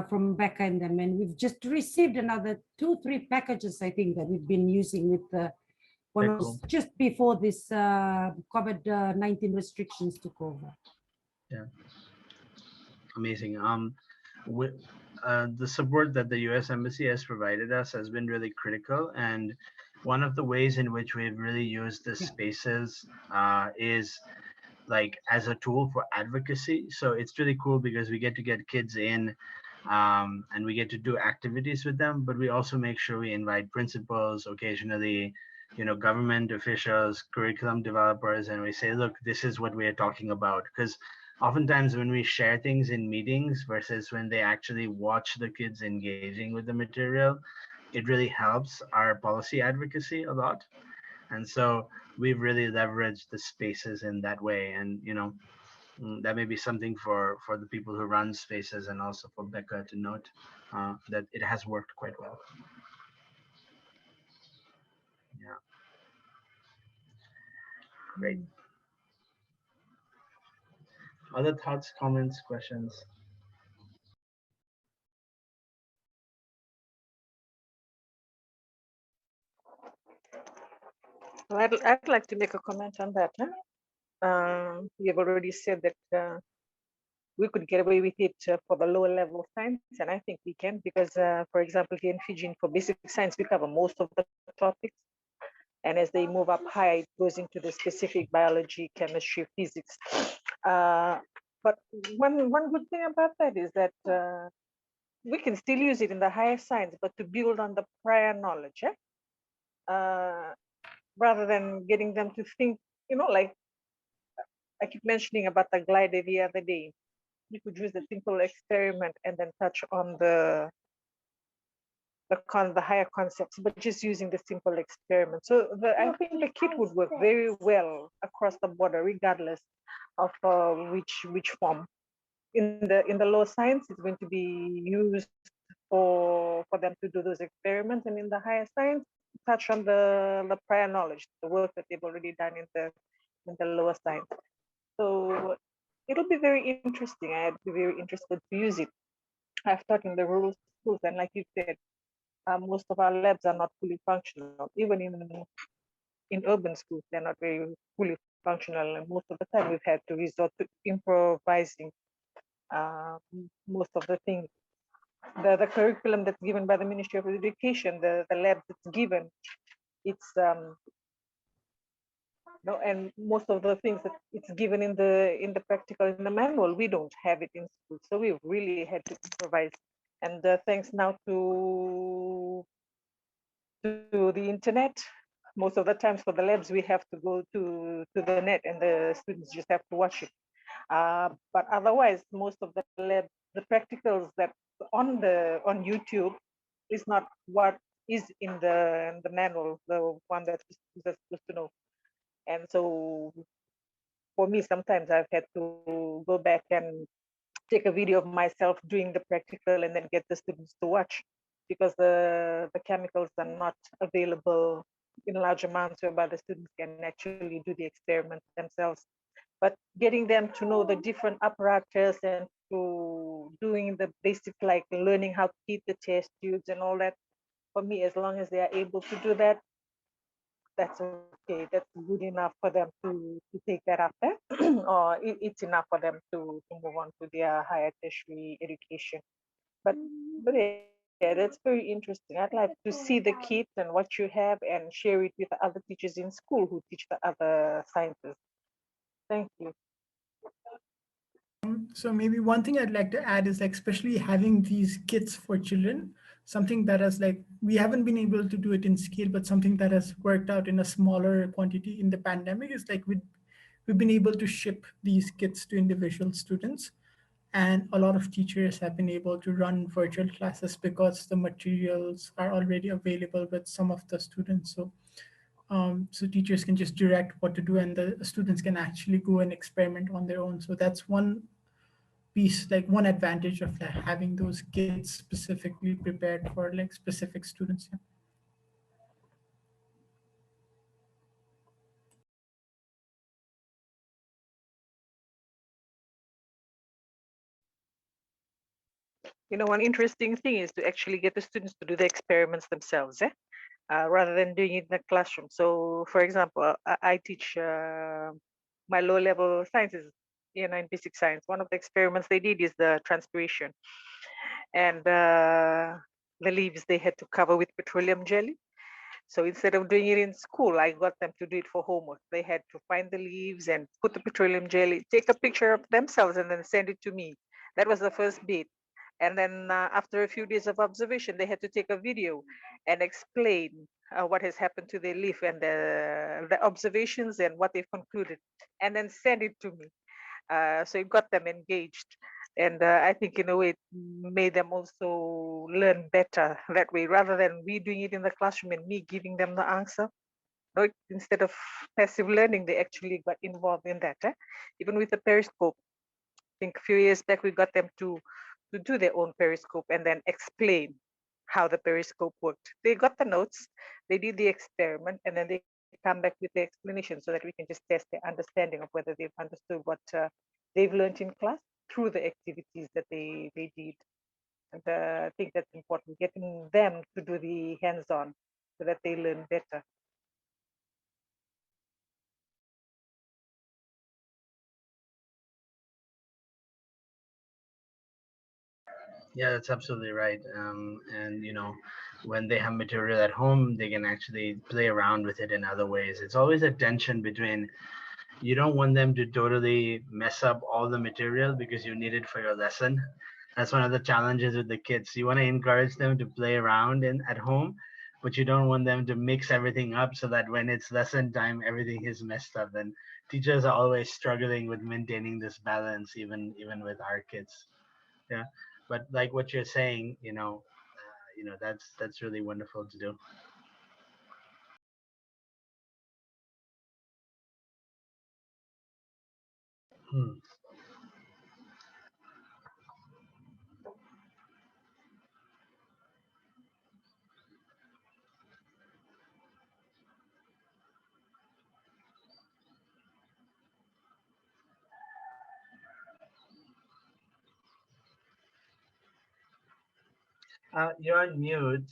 from Becca and them. And we've just received another 2-3 packages, I think, that we've been using with one was just before this COVID-19 restrictions took over. Yeah, amazing. The support that the U.S. Embassy has provided us has been really critical, and one of the ways in which we've really used the spaces is like as a tool for advocacy. So it's really cool because we get to get kids in, and we get to do activities with them, but we also make sure we invite principals, occasionally, government officials, curriculum developers, and we say, look, this is what we are talking about. Because oftentimes when we share things in meetings versus when they actually watch the kids engaging with the material, it really helps our policy advocacy a lot. And so we've really leveraged the spaces in that way. And, that may be something for the people who run spaces, and also for Becca to note that it has worked quite well. Yeah. Great. Other thoughts, comments, questions? Well, I'd like to make a comment on that. You've already said that we could get away with it for the lower level science, and I think we can, because, for example, here in Fiji, for basic science, we cover most of the topics. And as they move up higher, it goes into the specific biology, chemistry, physics. But one good thing about that is that we can still use it in the higher science, but to build on the prior knowledge, rather than getting them to think, like I keep mentioning about the glider the other day. You could use a simple experiment and then touch on the higher concepts, but just using the simple experiment. So I think the kit would work very well across the border, regardless of which form. In the low science, it's going to be used for them to do those experiments, and in the higher science, touch on the prior knowledge, the work that they've already done in the lower science. So it'll be very interesting. I'd be very interested to use it. I've taught in the rural schools, and like you said, most of our labs are not fully functional. Even in urban schools, they're not very fully functional, and most of the time we've had to resort to improvising most of the things. The curriculum that's given by the Ministry of Education, the lab that's given, it's no, and most of the things that it's given in the practical, in the manual, we don't have it in school. So we've really had to improvise. And thanks now to the internet, most of the times for the labs, we have to go to the net, and the students just have to watch it. But otherwise, most of the lab, the practicals that on YouTube is not what is in the manual, the one that they're supposed to know. And so for me, sometimes I've had to go back and take a video of myself doing the practical and then get the students to watch, because the chemicals are not available in large amounts whereby the students can actually do the experiment themselves. But getting them to know the different apparatus and to doing the basic, like learning how to heat the test tubes and all that, for me, as long as they are able to do that, that's okay. That's good enough for them to take that up there, or it's enough for them to move on to their higher tertiary education. But yeah, that's very interesting. I'd like to see the kit and what you have and share it with the other teachers in school who teach the other sciences. Thank you. So maybe one thing I'd like to add is like, especially having these kits for children, something that has like, we haven't been able to do it in scale, but something that has worked out in a smaller quantity in the pandemic is like we've been able to ship these kits to individual students. And a lot of teachers have been able to run virtual classes because the materials are already available with some of the students. So So teachers can just direct what to do, and the students can actually go and experiment on their own. So that's one piece, like one advantage of like having those kits specifically prepared for like specific students. Yeah. You know, one interesting thing is to actually get the students to do the experiments themselves, rather than doing it in the classroom. So, for example, I teach my low-level sciences, year 9 basic science. One of the experiments they did is the transpiration, and the leaves they had to cover with petroleum jelly. So instead of doing it in school, I got them to do it for homework. They had to find the leaves and put the petroleum jelly, take a picture of themselves, and then send it to me. That was the first bit. And then after a few days of observation, they had to take a video and explain what has happened to their leaf and the observations and what they've concluded, and then send it to me. So it got them engaged. And I think in a way it made them also learn better that way, rather than we doing it in the classroom and me giving them the answer. No, instead of passive learning, they actually got involved in that. Even with the Periscope, I think a few years back we got them to do their own Periscope and then explain how the Periscope worked. They got the notes, they did the experiment, and then they come back with the explanation so that we can just test their understanding of whether they've understood what they've learned in class through the activities that they did. And I think that's important, getting them to do the hands-on so that they learn better. Yeah, that's absolutely right. And when they have material at home, they can actually play around with it in other ways. It's always a tension between, you don't want them to totally mess up all the material because you need it for your lesson. That's one of the challenges with the kids. You want to encourage them to play around at home, but you don't want them to mix everything up so that when it's lesson time, everything is messed up. And teachers are always struggling with maintaining this balance, even with our kids. Yeah, but like what you're saying, that's really wonderful to do. Hmm. You're on mute.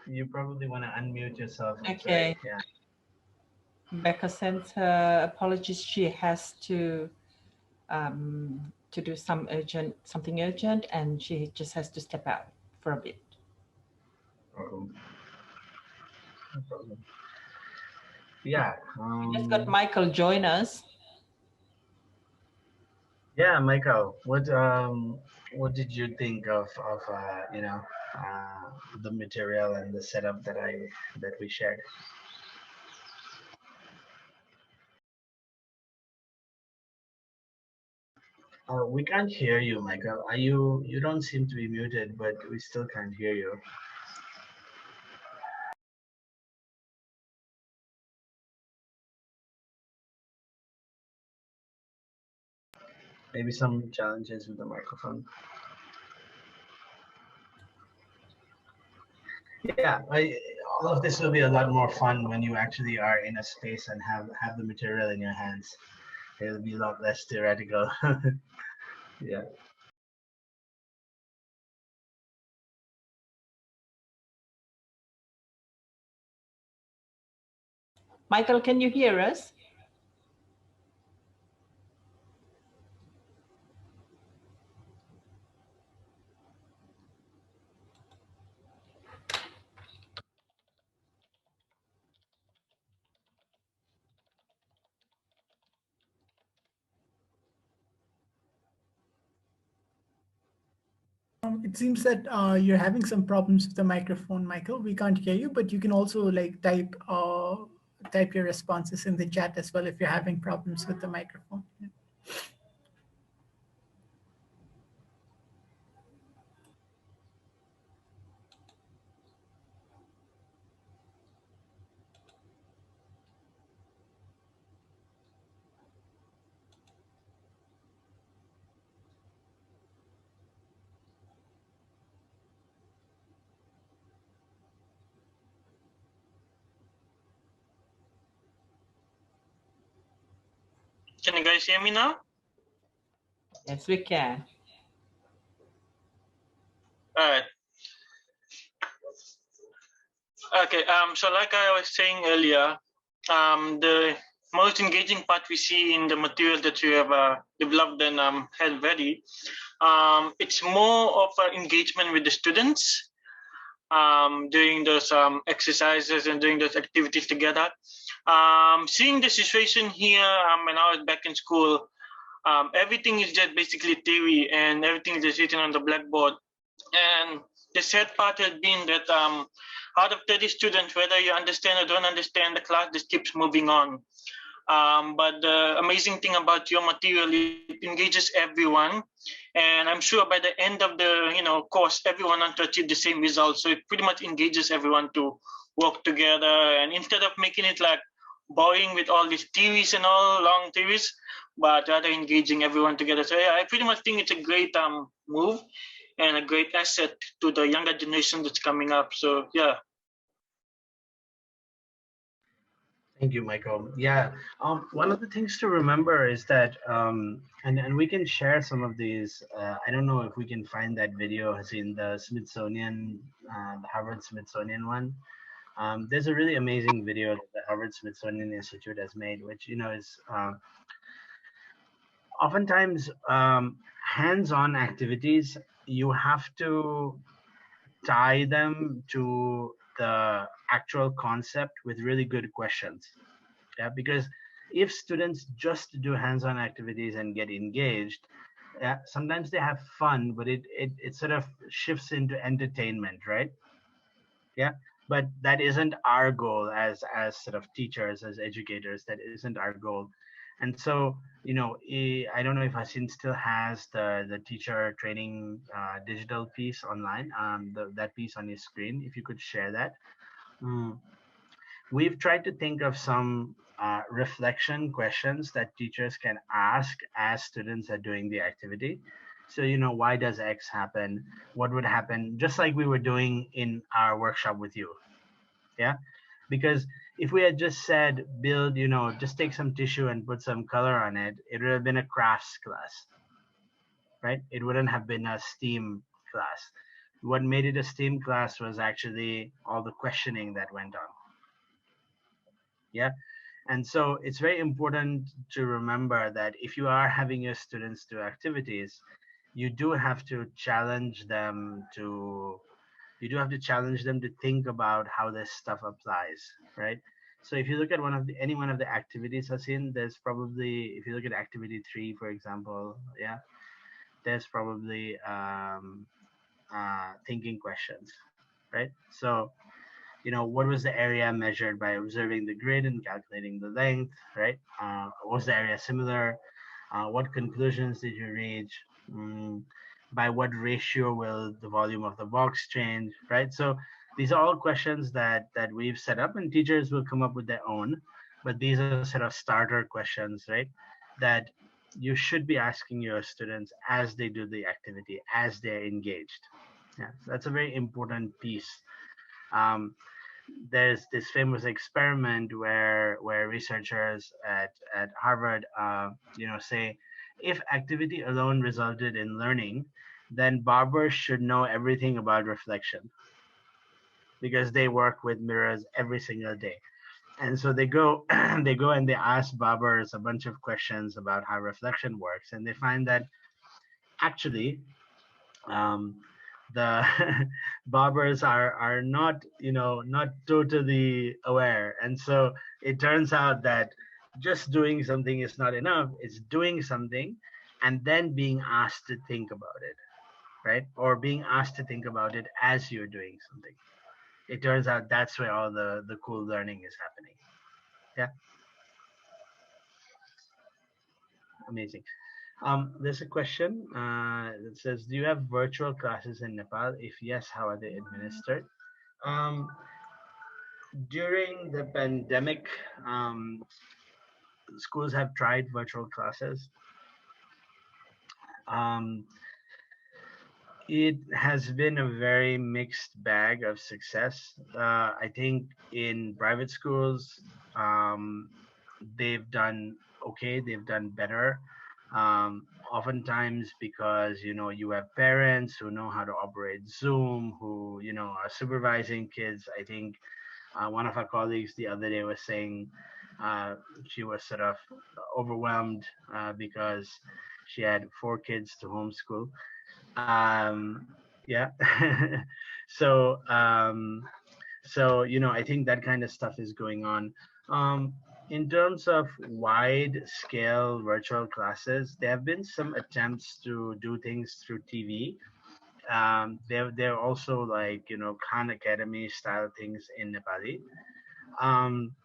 You probably want to unmute yourself. I'm sorry. Okay. Yeah. Becca sent her apologies. She has to do something urgent, and she just has to step out for a bit. No problem. Yeah. We just got Michael join us. Yeah, Michael. What did you think of the material and the setup that we shared? We can't hear you, Michael. Are you don't seem to be muted, but we still can't hear you. Maybe some challenges with the microphone. Yeah, all of this will be a lot more fun when you actually are in a space and have the material in your hands. It'll be a lot less theoretical. Yeah. Michael, can you hear us? It seems that you're having some problems with the microphone, Michael. We can't hear you, but you can also like type your responses in the chat as well if you're having problems with the microphone. Yeah. Can you guys hear me now? Yes, we can. All right. Okay. So like I was saying earlier, the most engaging part we see in the material that you have developed and had ready, it's more of an engagement with the students doing those exercises and doing those activities together. Seeing the situation here when I was back in school, everything is just basically theory and everything is just written on the blackboard. And the sad part has been that out of 30 students, whether you understand or don't understand, the class just keeps moving on. But the amazing thing about your material, it engages everyone, and I'm sure by the end of the course, everyone wants to achieve the same result. So it pretty much engages everyone to work together, and instead of making it like boring with all these theories and all long theories, but rather engaging everyone together. So yeah, I pretty much think it's a great move and a great asset to the younger generation that's coming up. So yeah. Thank you, Michael. Yeah, one of the things to remember is that, and we can share some of these. I don't know if we can find that video. Has in the Smithsonian, the Harvard Smithsonian one. There's a really amazing video that the Harvard Smithsonian Institute has made, which is oftentimes hands-on activities. You have to tie them to the actual concept with really good questions. Yeah, because if students just do hands-on activities and get engaged, yeah, sometimes they have fun, but it sort of shifts into entertainment, right? Yeah, but that isn't our goal as sort of teachers, as educators. That isn't our goal. And so I don't know if Hasin still has the teacher training digital piece online, that piece on his screen. If you could share that. We've tried to think of some reflection questions that teachers can ask as students are doing the activity. So, why does X happen? What would happen? Just like we were doing in our workshop with you. Yeah. Because if we had just said, build, just take some tissue and put some color on it, it would have been a crafts class, right? It wouldn't have been a STEAM class. What made it a STEAM class was actually all the questioning that went on. Yeah. And so it's very important to remember that if you are having your students do activities, you do have to challenge them to think about how this stuff applies, right? So if you look at any one of the activities I've seen, there's probably, if you look at activity 3, for example, yeah, there's probably thinking questions, right? So what was the area measured by observing the grid and calculating the length, right? Was the area similar? What conclusions did you reach? By what ratio will the volume of the box change, right? So these are all questions that we've set up, and teachers will come up with their own, but these are sort of starter questions, right? That you should be asking your students as they do the activity, as they're engaged. Yeah, so that's a very important piece. There's this famous experiment where researchers at Harvard say if activity alone resulted in learning, then barbers should know everything about reflection because they work with mirrors every single day. And so they go and they ask barbers a bunch of questions about how reflection works, and they find that actually the barbers are not not totally aware. And so it turns out that just doing something is not enough. It's doing something and then being asked to think about it, right? Or being asked to think about it as you're doing something. It turns out that's where all the cool learning is happening. Yeah, amazing. There's a question that says, do you have virtual classes in Nepal? If yes, how are they administered? During the pandemic, schools have tried virtual classes. It has been a very mixed bag of success. I think in private schools, they've done okay, they've done better. Oftentimes because, you know, you have parents who know how to operate Zoom, who, you know, are supervising kids. I think one of our colleagues the other day was saying she was sort of overwhelmed because she had 4 kids to homeschool. Yeah. so you know, I think that kind of stuff is going on. In terms of wide scale virtual classes, there have been some attempts to do things through TV. There are also, like, you know, Khan Academy style things in Nepali. Um,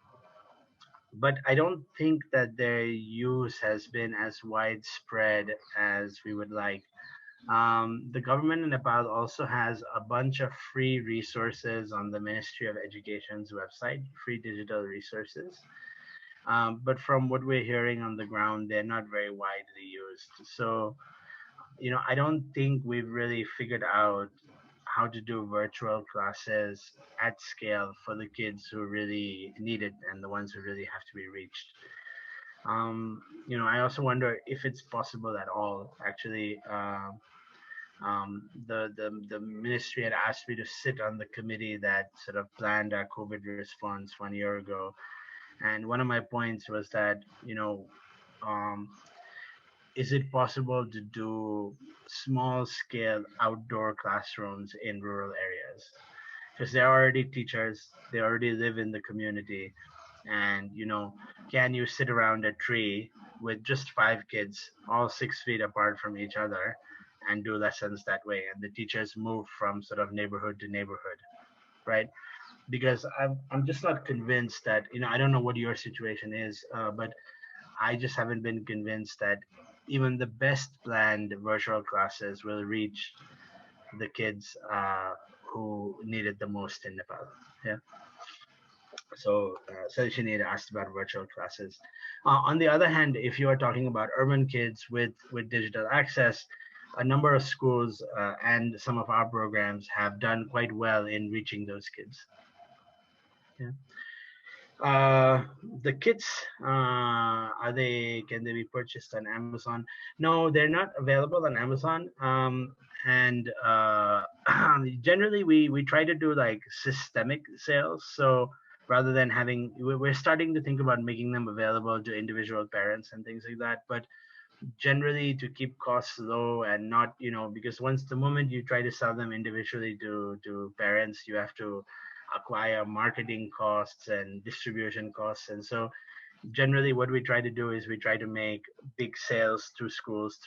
but I don't think that their use has been as widespread as we would like. The government in Nepal also has a bunch of free resources on the Ministry of Education's website, free digital resources. But from what we're hearing on the ground, they're not very widely used. So, you know, I don't think we've really figured out how to do virtual classes at scale for the kids who really need it and the ones who really have to be reached. You know, I also wonder if it's possible at all, actually. The ministry had asked me to sit on the committee that sort of planned our COVID response 1 year ago, and one of my points was that, you know, um, is it possible to do small scale outdoor classrooms in rural areas? Because they're already teachers, they already live in the community, and, you know, can you sit around a tree with just 5 kids, all 6 feet apart from each other, and do lessons that way, and the teachers move from sort of neighborhood to neighborhood, right? Because I'm just not convinced that, you know, I don't know what your situation is, but I just haven't been convinced that even the best planned virtual classes will reach the kids who need it the most in Nepal. Yeah. So Salishinir asked about virtual classes. On the other hand, if you are talking about urban kids with digital access, a number of schools and some of our programs have done quite well in reaching those kids. Yeah. The kits, can they be purchased on Amazon? No, they're not available on Amazon. And generally we try to do like systemic sales. So rather than having, we're starting to think about making them available to individual parents and things like that. But generally to keep costs low and not, you know, because once the moment you try to sell them individually to parents, you have to acquire marketing costs and distribution costs. And so generally what we try to do is we try to make big sales through schools,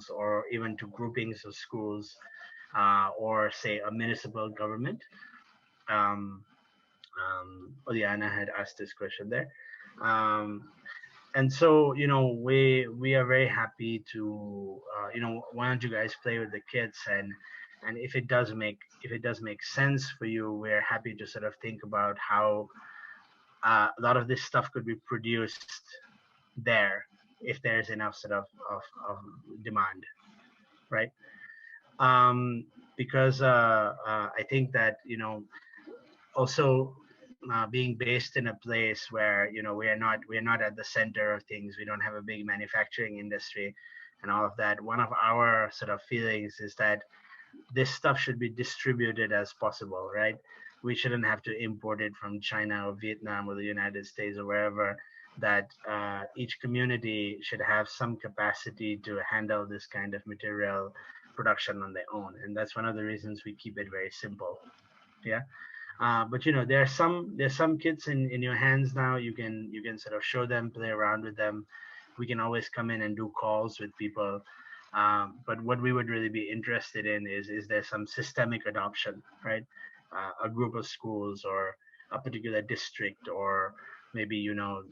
or even to groupings of schools, or say a municipal government. Oliana had asked this question there. And so, you know, we are very happy to, you know, why don't you guys play with the kids, and if it does make sense for you, we're happy to sort of think about how a lot of this stuff could be produced there if there's enough sort of demand, right? Because I think that, you know, also being based in a place where, you know, we're not at the center of things, we don't have a big manufacturing industry and all of that. One of our sort of feelings is that this stuff should be distributed as possible, right? We shouldn't have to import it from China or Vietnam or the United States or wherever. That each community should have some capacity to handle this kind of material production on their own, and that's one of the reasons we keep it very simple. Yeah. But you know, there's some kits in your hands now. You can sort of show them, play around with them. We can always come in and do calls with people. But what we would really be interested in is there some systemic adoption, right? A group of schools or a particular district, or maybe, you know,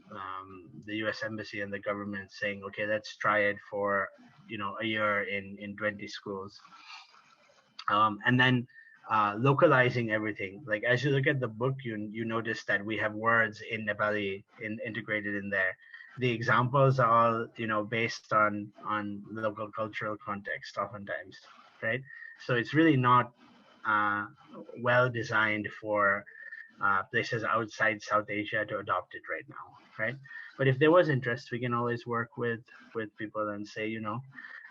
the U.S. Embassy and the government saying, okay, let's try it for, you know, a year in 20 schools. And then localizing everything. Like as you look at the book, you notice that we have words in Nepali integrated in there. The examples are all, you know, based on local cultural context oftentimes, right? So it's really not well designed for places outside South Asia to adopt it right now, right? But if there was interest, we can always work with people and say,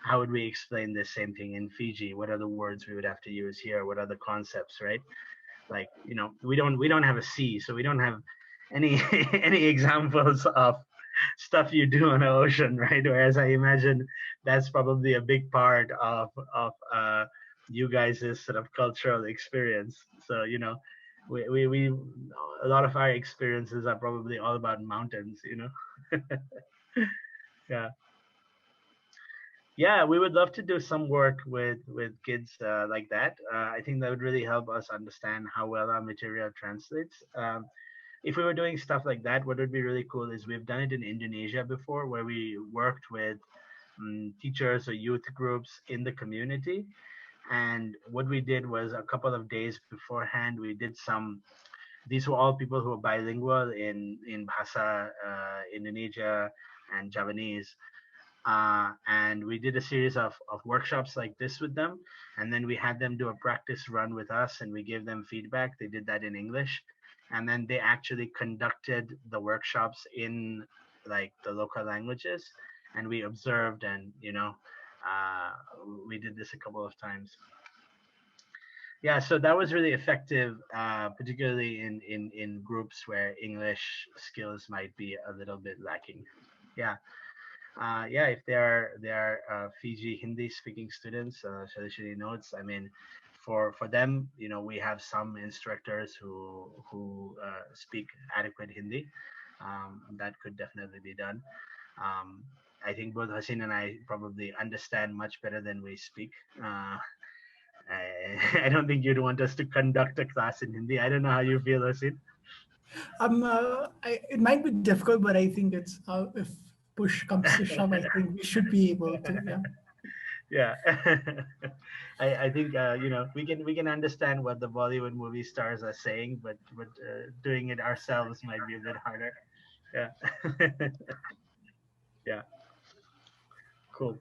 how would we explain this same thing in Fiji? What are the words we would have to use here? What are the concepts, right? Like, we don't have a sea, so we don't have any any examples of stuff you do on the ocean, right? Whereas I imagine that's probably a big part of you guys' sort of cultural experience. So we a lot of our experiences are probably all about mountains. Yeah. Yeah, we would love to do some work with kids like that. I think that would really help us understand how well our material translates. If we were doing stuff like that, what would be really cool is we've done it in Indonesia before, where we worked with teachers or youth groups in the community. And what we did was a couple of days beforehand, we did some. These were all people who were bilingual in Bahasa Indonesia and Javanese. And we did a series of workshops like this with them. And then we had them do a practice run with us and we gave them feedback. They did that in English. And then they actually conducted the workshops in like the local languages. And we observed and, we did this a couple of times. Yeah, so that was really effective, particularly in groups where English skills might be a little bit lacking. Yeah. Yeah, if there are Fiji Hindi speaking students, Shalishini notes. I mean, for them, we have some instructors who speak adequate Hindi. That could definitely be done. I think both Hasin and I probably understand much better than we speak. I don't think you'd want us to conduct a class in Hindi. I don't know how you feel, Hasin. It might be difficult, but I think it's if push comes to shove, I think we should be able to. Yeah. Yeah. I think we can understand what the Bollywood movie stars are saying, but doing it ourselves might be a bit harder. Yeah. Yeah. Cool.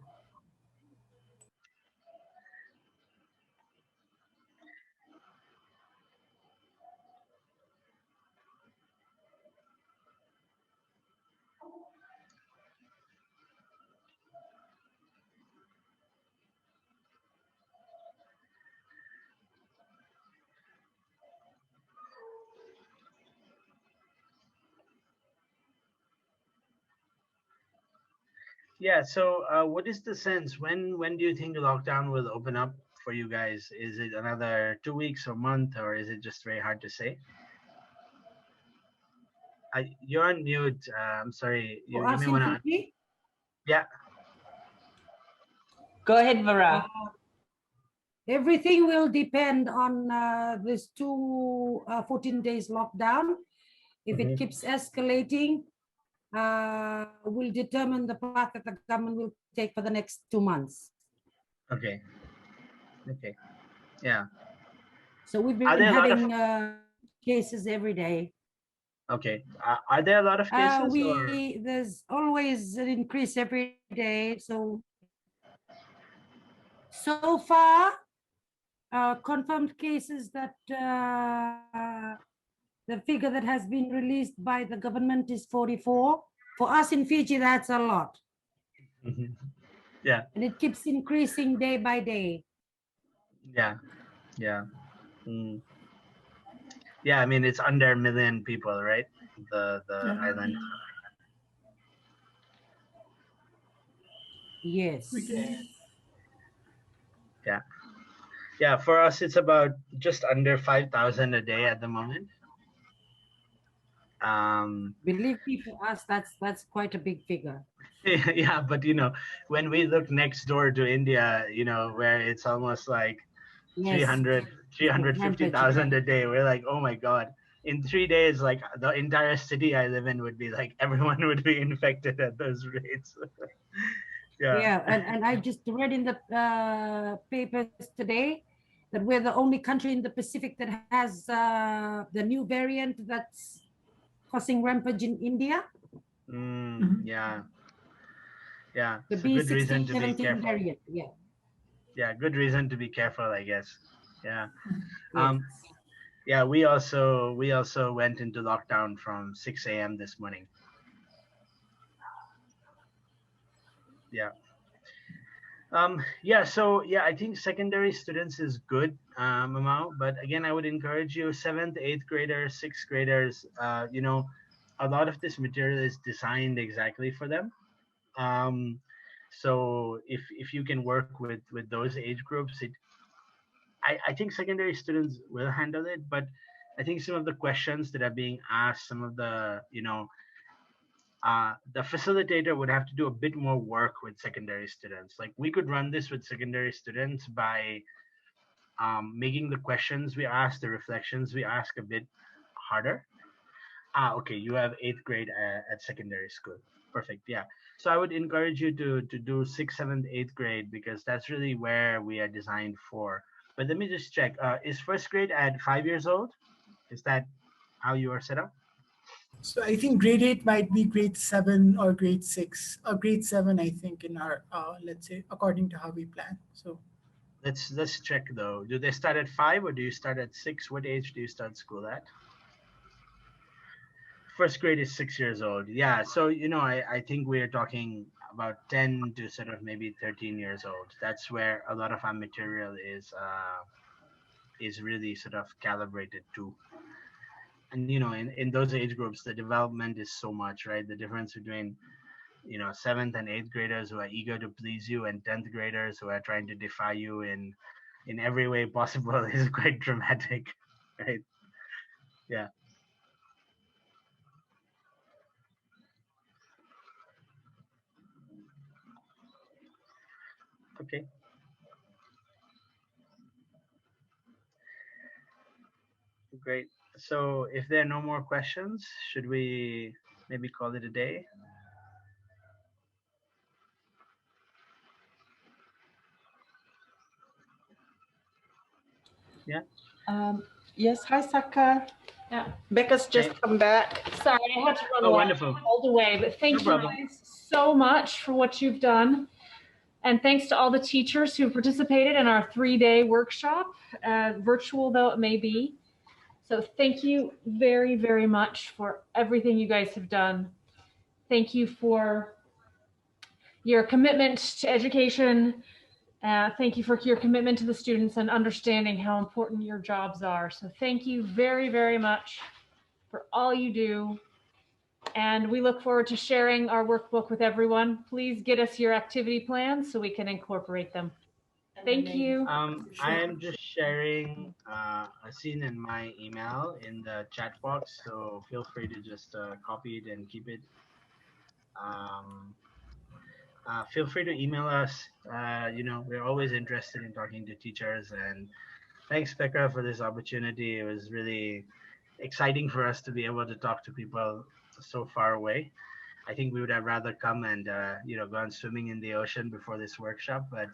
Yeah. So, what is the sense? When do you think the lockdown will open up for you guys? Is it another 2 weeks or month, or is it just very hard to say? You're on mute. I'm sorry. You may want to. Yeah. Go ahead, Vera. Everything will depend on this 14 days lockdown. If it keeps escalating, will determine the path that the government will take for the next 2 months. Okay. Okay. Yeah. So we've been having cases every day. Okay. Are there a lot of cases? There's always an increase every day. So far, confirmed cases that the figure that has been released by the government is 44. For us in Fiji, that's a lot. Yeah. And it keeps increasing day by day. Yeah. Yeah. Yeah, I mean, it's under 1 million people, right? The island. Yes. Yeah. Yeah, for us, it's about just under 5,000 a day at the moment. Believe me, for us, that's quite a big figure. Yeah, but when we look next door to India, where it's almost like 350,000 a day, we're like, oh my God. In 3 days, like the entire city I live in would be like everyone would be infected at those rates. Yeah, and I just read in the papers today that we're the only country in the Pacific that has the new variant that's causing rampage in India. Yeah. Yeah. The It's a good reason to be B1617 careful. variant. Yeah. Yeah, good reason to be careful, I guess. Yeah. Yes. Yeah, we also went into lockdown from 6 a.m. this morning. Yeah. Yeah, so yeah, I think secondary students is good, Mamau, but again, I would encourage you, seventh, eighth graders, sixth graders, a lot of this material is designed exactly for them. Um, so if you can work with those age groups, I think secondary students will handle it, but I think some of the questions that are being asked, some of the facilitator would have to do a bit more work with secondary students. Like we could run this with secondary students by making the questions we ask, the reflections we ask a bit harder. Okay, you have eighth grade at secondary school. Perfect. Yeah. So I would encourage you to do sixth, seventh, eighth grade because that's really where we are designed for. But let me just check. Is first grade at 5 years old? Is that how you are set up? So I think grade 8 might be grade 7 or grade 6 or grade 7, I think, in our, let's say, according to how we plan. So Let's check though. Do they start at 5 or do you start at 6? What age do you start school at? First grade is 6 years old. Yeah. So, I think we're talking about 10 to sort of maybe 13 years old. That's where a lot of our material is really sort of calibrated to. And, in those age groups, the development is so much, right? The difference between, seventh and eighth graders who are eager to please you and 10th graders who are trying to defy you in every way possible is quite dramatic, right? Yeah. Okay. Great. So if there are no more questions, should we maybe call it a day? Yeah. Yes, hi Saka. Yeah. Becca's just come back. Sorry, I had to run Oh, away, wonderful. all the way. But thank No you problem. guys so much for what you've done. And thanks to all the teachers who participated in our 3-day workshop, virtual though it may be. So thank you very, very much for everything you guys have done. Thank you for your commitment to education. Thank you for your commitment to the students and understanding how important your jobs are. So thank you very, very much for all you do. And we look forward to sharing our workbook with everyone. Please get us your activity plans so we can incorporate them. Thank you. I am just sharing a scene in my email in the chat box, so feel free to just copy it and keep it. Feel free to email us. We're always interested in talking to teachers, and thanks, Becca, for this opportunity. It was really exciting for us to be able to talk to people so far away. I think we would have rather come and gone swimming in the ocean before this workshop, but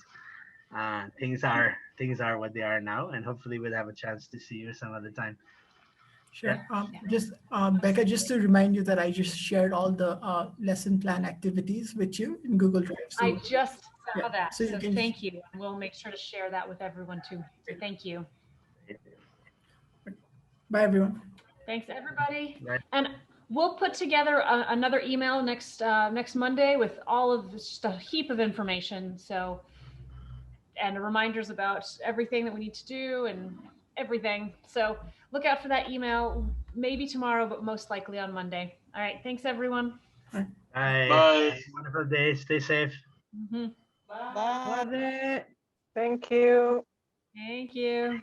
things are what they are now, and hopefully we'll have a chance to see you some other time. sure. Just Becca, just to remind you that I just shared all the lesson plan activities with you in Google Drive. So, I just saw that. so So, you can- thank you. And we'll make sure to share that with everyone too. So thank you. Bye, everyone. Thanks, everybody. Right. And we'll put together another email next Monday with all of just a heap of information. So, and reminders about everything that we need to do and everything. So look out for that email, maybe tomorrow, but most likely on Monday. All right. Thanks, everyone. Bye. Bye. Have a wonderful day. Stay safe. Mm-hmm. Bye. Thank you. Thank you.